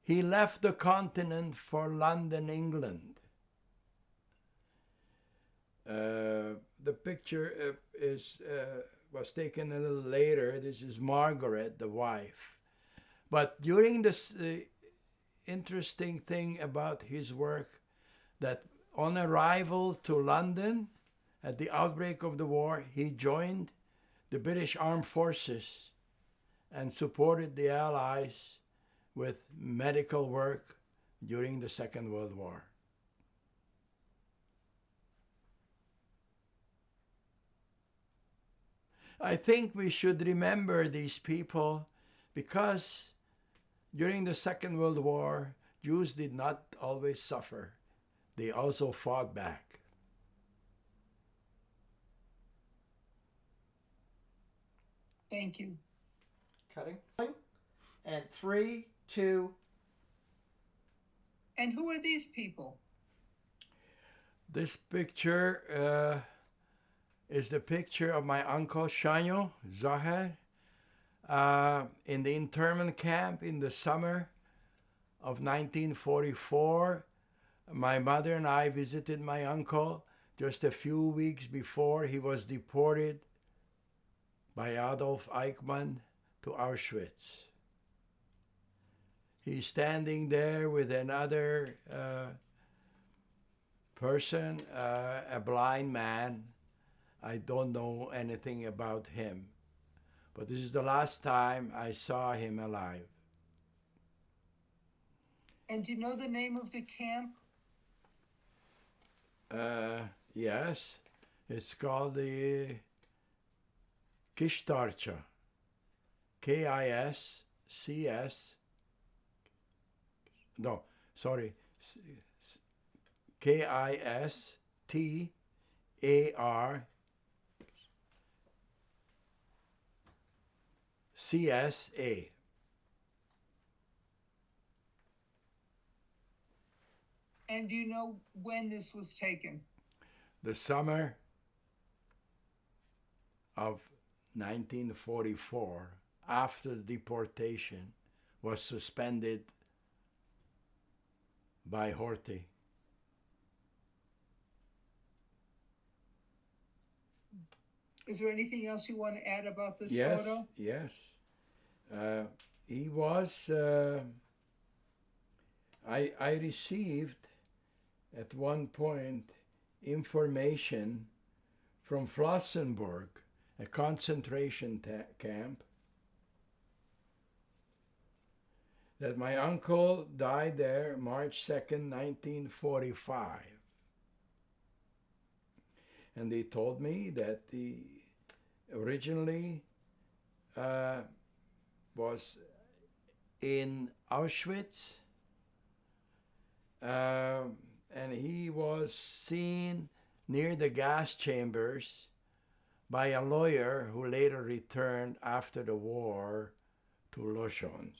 he left the continent for London, England. The picture was taken a little later. This is Margaret, the wife. But during this interesting thing about his work, that on arrival to London at the outbreak of the war, he joined the British Armed Forces and supported the Allies with medical work during the Second World War. I think we should remember these people because during the Second World War, Jews did not always suffer. They also fought back.
Thank you.
Cutting. And 3, 2.
And who are these people?
This picture is the picture of my uncle Shanyo Zacher in the internment camp in the summer of 1944. My mother and I visited my uncle just a few weeks before he was deported by Adolf Eichmann to Auschwitz. He's standing there with another person, a blind man. I don't know anything about him, but this is the last time I saw him alive.
And do you know the name of the camp?
Yes, it's called the Kistarcha. K-I-S-C-S. No, sorry. K-I-S-T-A-R-C-S-A.
And do you know when this was taken?
The summer of 1944, after the deportation, was suspended by Horthy.
Is there anything else you want to add about this
Yes,
photo?
yes. He was, I received at one point information from Flossenburg, a concentration camp, that my uncle died there March 2nd, 1945. And they told me that he originally was in Auschwitz, and he was seen near the gas chambers by a lawyer who later returned after the war to Loschons.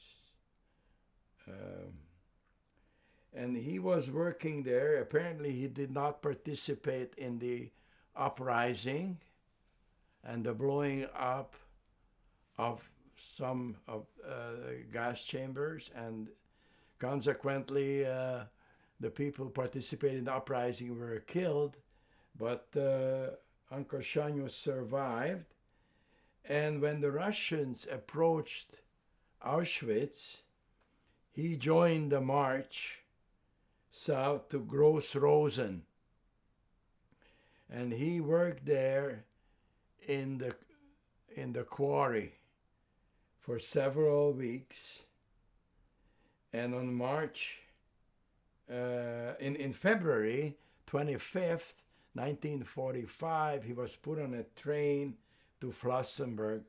And he was working there. Apparently he did not participate in the uprising and the blowing up of some of gas chambers, and consequently the people who participated in the uprising were killed, but Uncle Shanyo survived. And when the Russians approached Auschwitz, he joined the march south to Gross Rosen, and he worked there in the quarry for several weeks. And on in February 25th, 1945, he was put on a train to Flossenburg,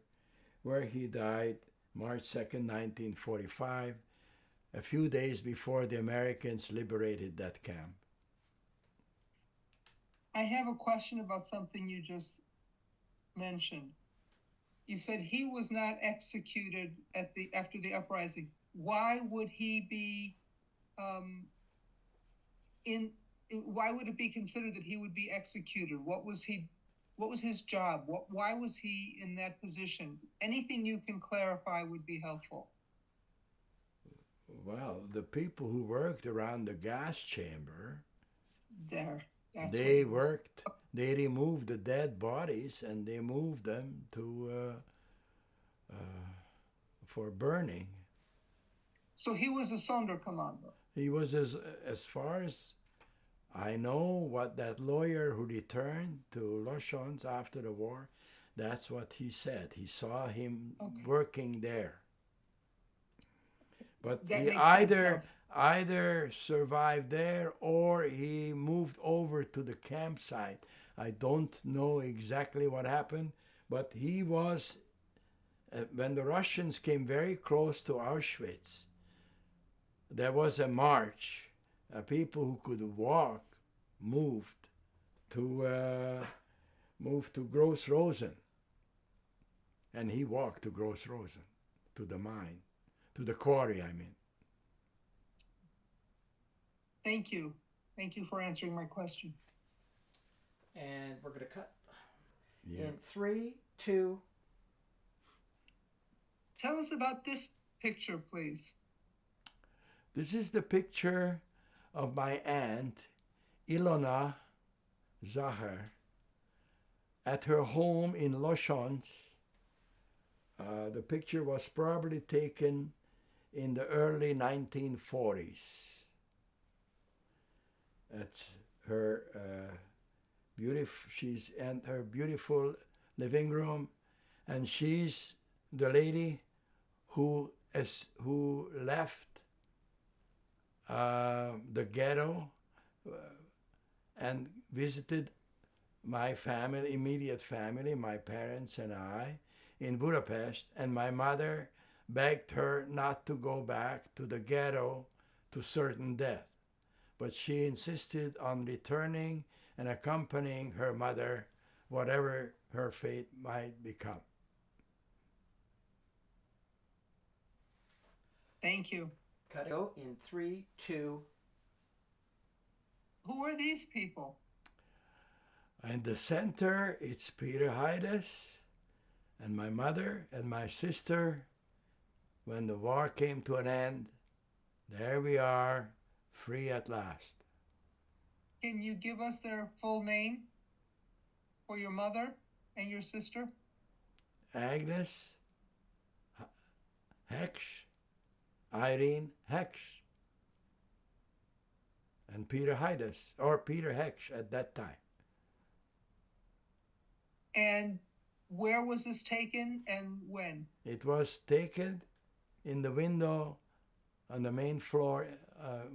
where he died March 2nd, 1945, a few days before the Americans liberated that camp.
I have a question about something you just mentioned. You said he was not executed after the uprising. Why would he be why would it be considered that he would be executed? What was his job? Why was he in that position? Anything you can clarify would be helpful.
Well, the people who worked around the gas chamber,
they
removed the dead bodies and they moved them to for burning.
So he was a Sonderkommando.
He was, as far as I know, what that lawyer who returned to Loschons after the war, that's what he said. He saw him working there. But
That
he
makes
either survived there or he moved over to the campsite. I don't know exactly what happened, but he was, when the Russians came very close to Auschwitz, there was a march. People who could walk moved to Gross Rosen, and he walked to Gross Rosen, to the mine, to the quarry, I mean.
Thank you. Thank you for answering my question.
And we're going to cut
Yeah.
in 3, 2.
Tell us about this picture, please.
This is the picture of my aunt, Ilona Zahar at her home in Loshons. The picture was probably taken in the early 1940s. That's her she's in her beautiful living room, and she's the lady who left the ghetto and visited my family, immediate family, my parents and I, in Budapest, and my mother begged her not to go back to the ghetto to certain death. But she insisted on returning and accompanying her mother, whatever her fate might become.
Thank you.
Cut it in 3, 2.
Who are these people?
In the center, it's Peter Hydas and my mother and my sister. When the war came to an end, there we are, free at last.
Can you give us their full name for your mother and your sister?
Agnes Hecksch, Irene Hecksch, and Peter Hydas, or Peter Hecksch at that time.
And where was this taken and when?
It was taken in the window, on the main floor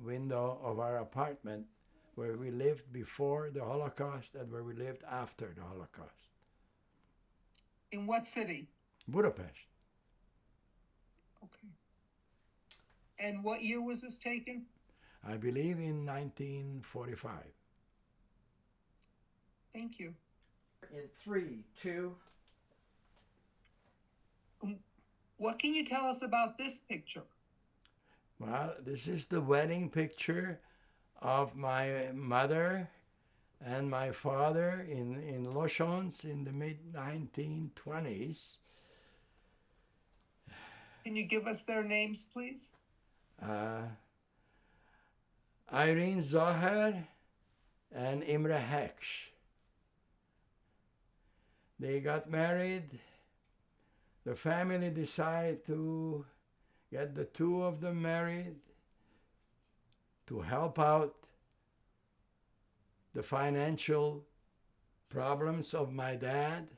window of our apartment, where we lived before the Holocaust and where we lived after the Holocaust.
In what city?
Budapest.
Okay. And what year was this taken?
I believe in 1945.
Thank you.
In 3, 2.
What can you tell us about this picture?
Well, this is the wedding picture of my mother and my father in Loshons in the mid-1920s.
Can you give us their names, please?
Irene Zahar and Imre Hecksch. They got married. The family decided to get the two of them married to help out the financial problems of my dad.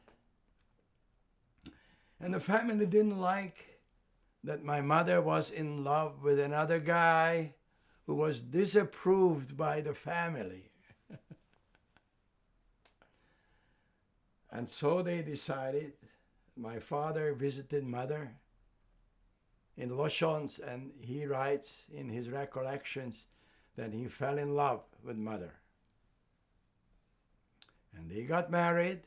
And the family didn't like that my mother was in love with another guy who was disapproved by the family. And so they decided. My father visited mother in Loshons, and he writes in his recollections that he fell in love with mother. And they got married,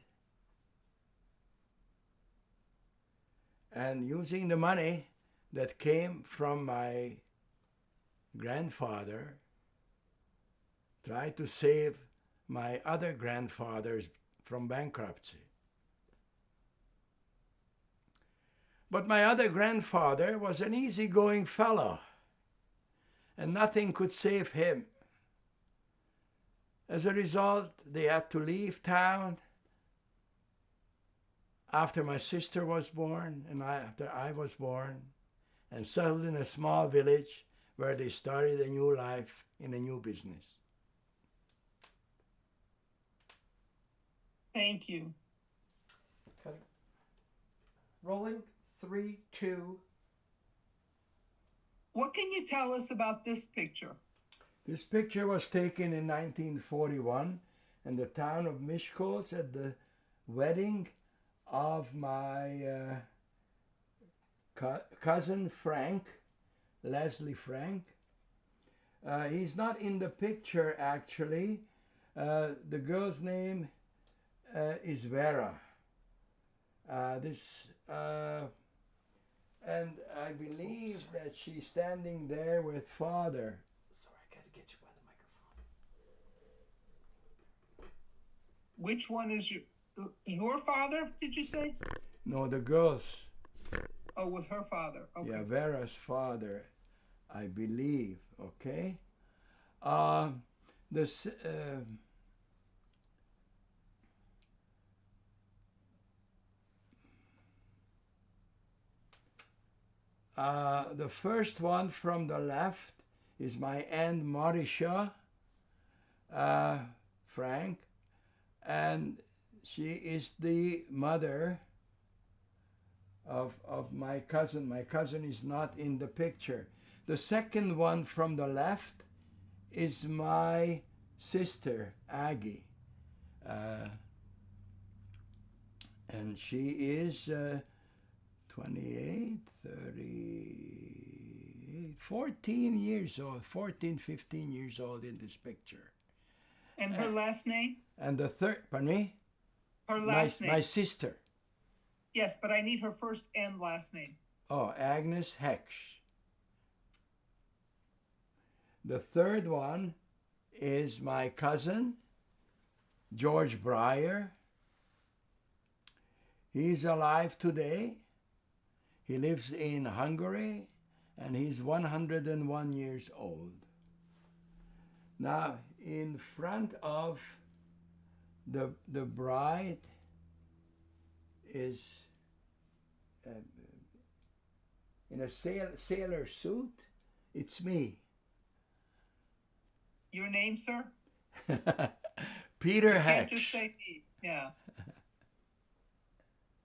and using the money that came from my grandfather, tried to save my other grandfathers from bankruptcy. But my other grandfather was an easygoing fellow, and nothing could save him. As a result, they had to leave town after my sister was born and after I was born, and settled in a small village where they started a new life in a new business.
Thank you.
Cut. Rolling 3, 2.
What can you tell us about this picture?
This picture was taken in 1941 in the town of Miskolc at the wedding of my cousin Frank, Leslie Frank. He's not in the picture actually. The girl's name is Vera. And I believe that she's standing there with father.
Sorry, I gotta get you by the microphone.
Which one is your father, did you say?
No, the girl's.
Oh, with her father. Okay.
Yeah, Vera's father, I believe. Okay. The first one from the left is my Aunt Marisha Frank, and she is the mother of my cousin. My cousin is not in the picture. The second one from the left is my sister, Aggie. And she is 28, 30, 14 years old, 14, 15 years old in this picture.
And her last name?
And the third, pardon me?
Her last name.
My sister.
Yes, but I need her first and last name.
Oh, Agnes Hecksch. The third one is my cousin, George Breyer. He's alive today. He lives in Hungary, and he's 101 years old. Now, in front of the bride is in a sailor suit. It's me.
Your name, sir?
Peter
You can't just
Hecksch.
say me. Yeah.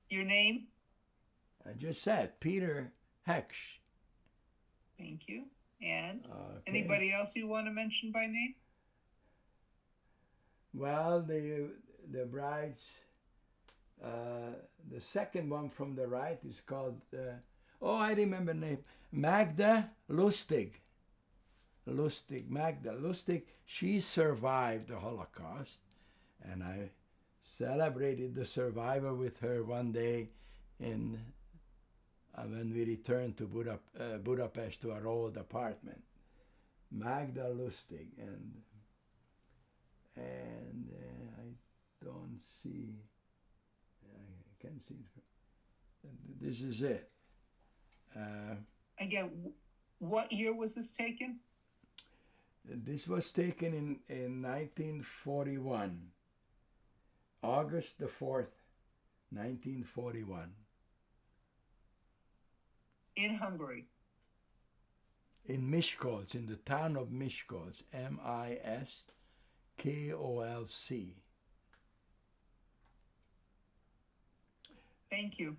Your name?
I just said Peter Hecksch.
Thank you. And
Okay.
anybody else you want to mention by name?
Well, the bride's the second one from the right is called I remember the name, Magda Lustig. Magda Lustig. She survived the Holocaust, and I celebrated the survivor with her one day in when we returned to Budapest to our old apartment. Magda Lustig, and I don't see. I can't see. This is it.
Again, what year was this taken?
This was taken in 1941, August the 4th, 1941.
In Hungary.
In Miskolc, in the town of Miskolc, Miskolc.
Thank you.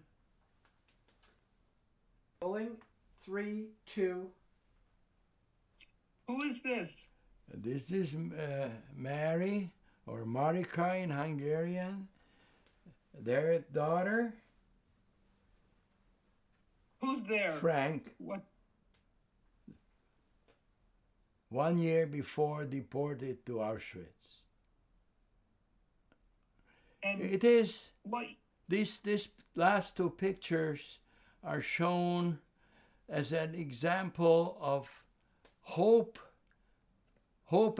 Rolling 3, 2.
Who is this?
This is Mary, or Marika in Hungarian, their daughter.
Who's there?
Frank,
What?
1 year before deported to Auschwitz.
And
It is,
what?
these last two pictures are shown as an example of hope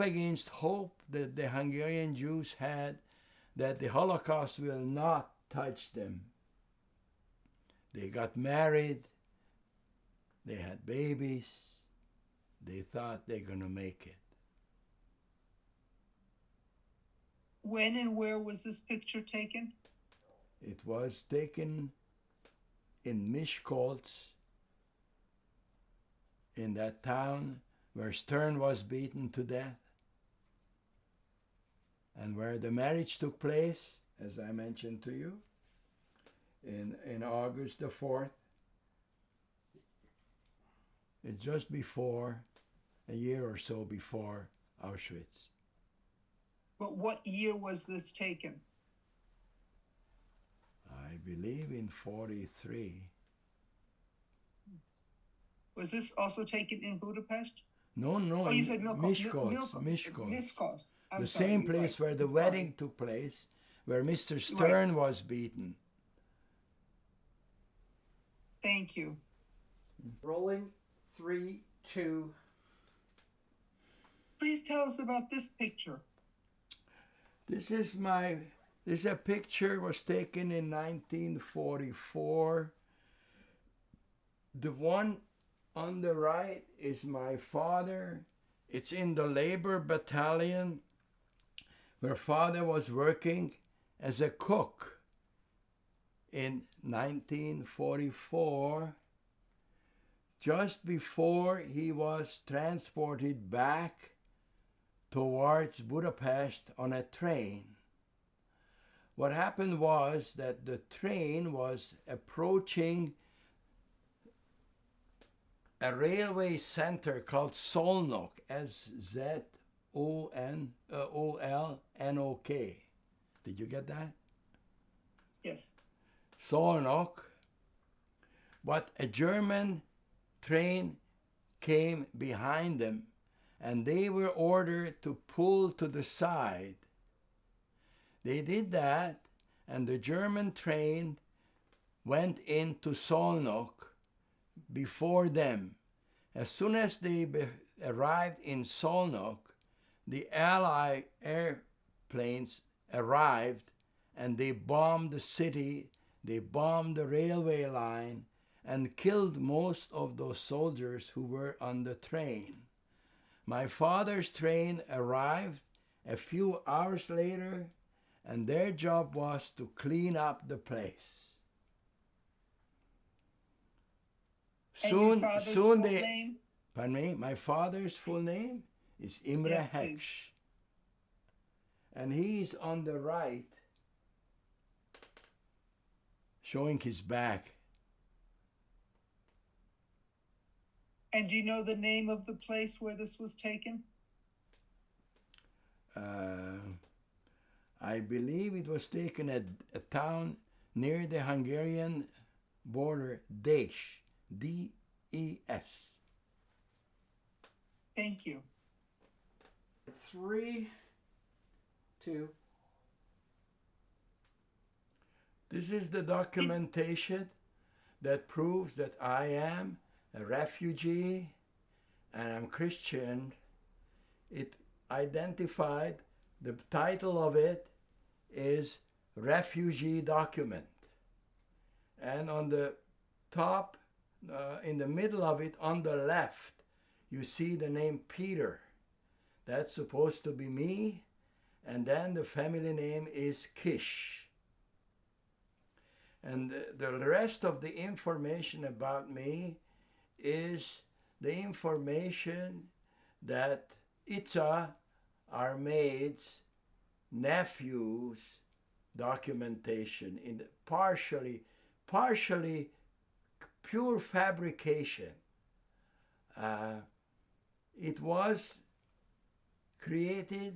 against hope that the Hungarian Jews had, that the Holocaust will not touch them. They got married, they had babies, they thought they're going to make it.
When and where was this picture taken?
It was taken in Miskolc, in that town where Stern was beaten to death, and where the marriage took place, as I mentioned to you, in August the 4th. It's just before, a year or so before Auschwitz.
But what year was this taken?
I believe in 43.
Was this also taken in Budapest?
No,
Oh, you said
Miskolc.
Miskolc.
The same place where the wedding took place, where Mr. Stern was beaten.
Thank you.
Rolling 3, 2.
Please tell us about this picture.
This is a picture was taken in 1944. The one on the right is my father. It's in the labor battalion where father was working as a cook in 1944 just before he was transported back towards Budapest on a train. What happened was that the train was approaching a railway center called Szolnok, Szolnok. Did you get that?
Yes.
Szolnok. But a German train came behind them, and they were ordered to pull to the side. They did that, and the German train went into Szolnok before them. As soon as they arrived in Szolnok, the Allied airplanes arrived, and they bombed the city, they bombed the railway line, and killed most of those soldiers who were on the train. My father's train arrived a few hours later, and their job was to clean up the place.
Soon they. Name?
Pardon me. My father's full name is Imre
Yes,
Heksh,
please.
and he's on the right, showing his back.
And do you know the name of the place where this was taken?
I believe it was taken at a town near the Hungarian border, Des, D-E-S.
Thank you.
3, 2.
This is the documentation that proves that I am a refugee and I'm Christian. It identified, the title of it is Refugee Document. And on the top, in the middle of it, on the left, you see the name Peter. That's supposed to be me. And then the family name is Kish. And the rest of the information about me is the information that Itza, our maid's nephew's documentation, in the partially pure fabrication. It was created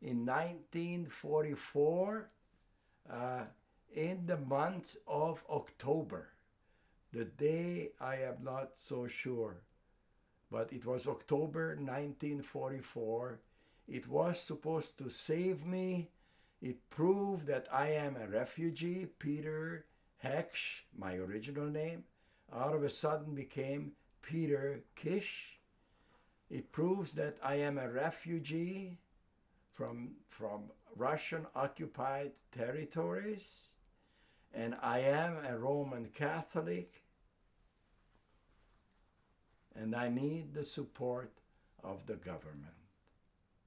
in 1944 in the month of October. The day I am not so sure, but it was October 1944. It was supposed to save me. It proved that I am a refugee. Peter Heksh, my original name, out of a sudden became Peter Kish. It proves that I am a refugee from Russian occupied territories, and I am a Roman Catholic, and I need the support of the government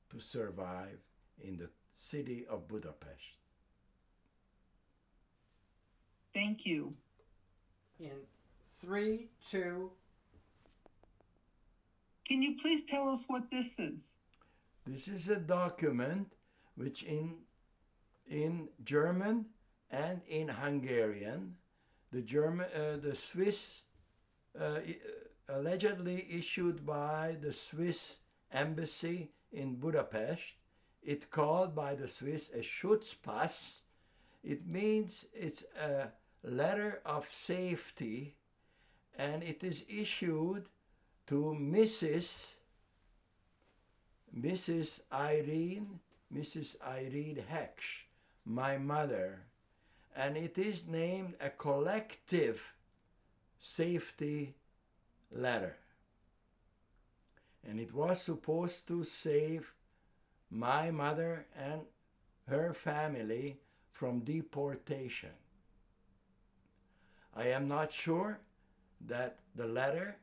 to survive in the city of Budapest.
Thank you.
In 3, 2.
Can you please tell us what this is?
This is a document which in German and in Hungarian, the Swiss, allegedly issued by the Swiss embassy in Budapest. It's called by the Swiss a Schutzpass. It means it's a letter of safety, and it is issued to Mrs. Irene Heksh, my mother, and it is named a collective safety letter. And it was supposed to save my mother and her family from deportation. I am not sure that the letter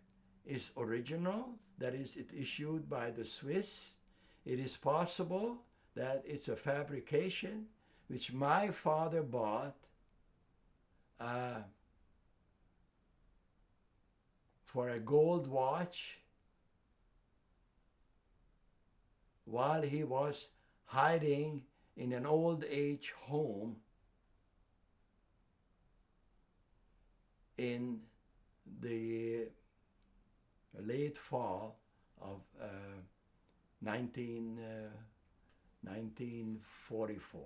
is original, that is, it issued by the Swiss. It is possible that it's a fabrication which my father bought for a gold watch while he was hiding in an old age home in the late fall of 1944.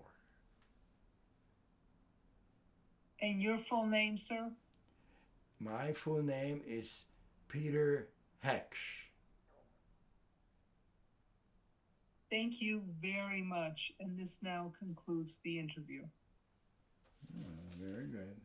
And your full name, sir?
My full name is Peter Hecksch.
Thank you very much. And this now concludes the interview.
Very good.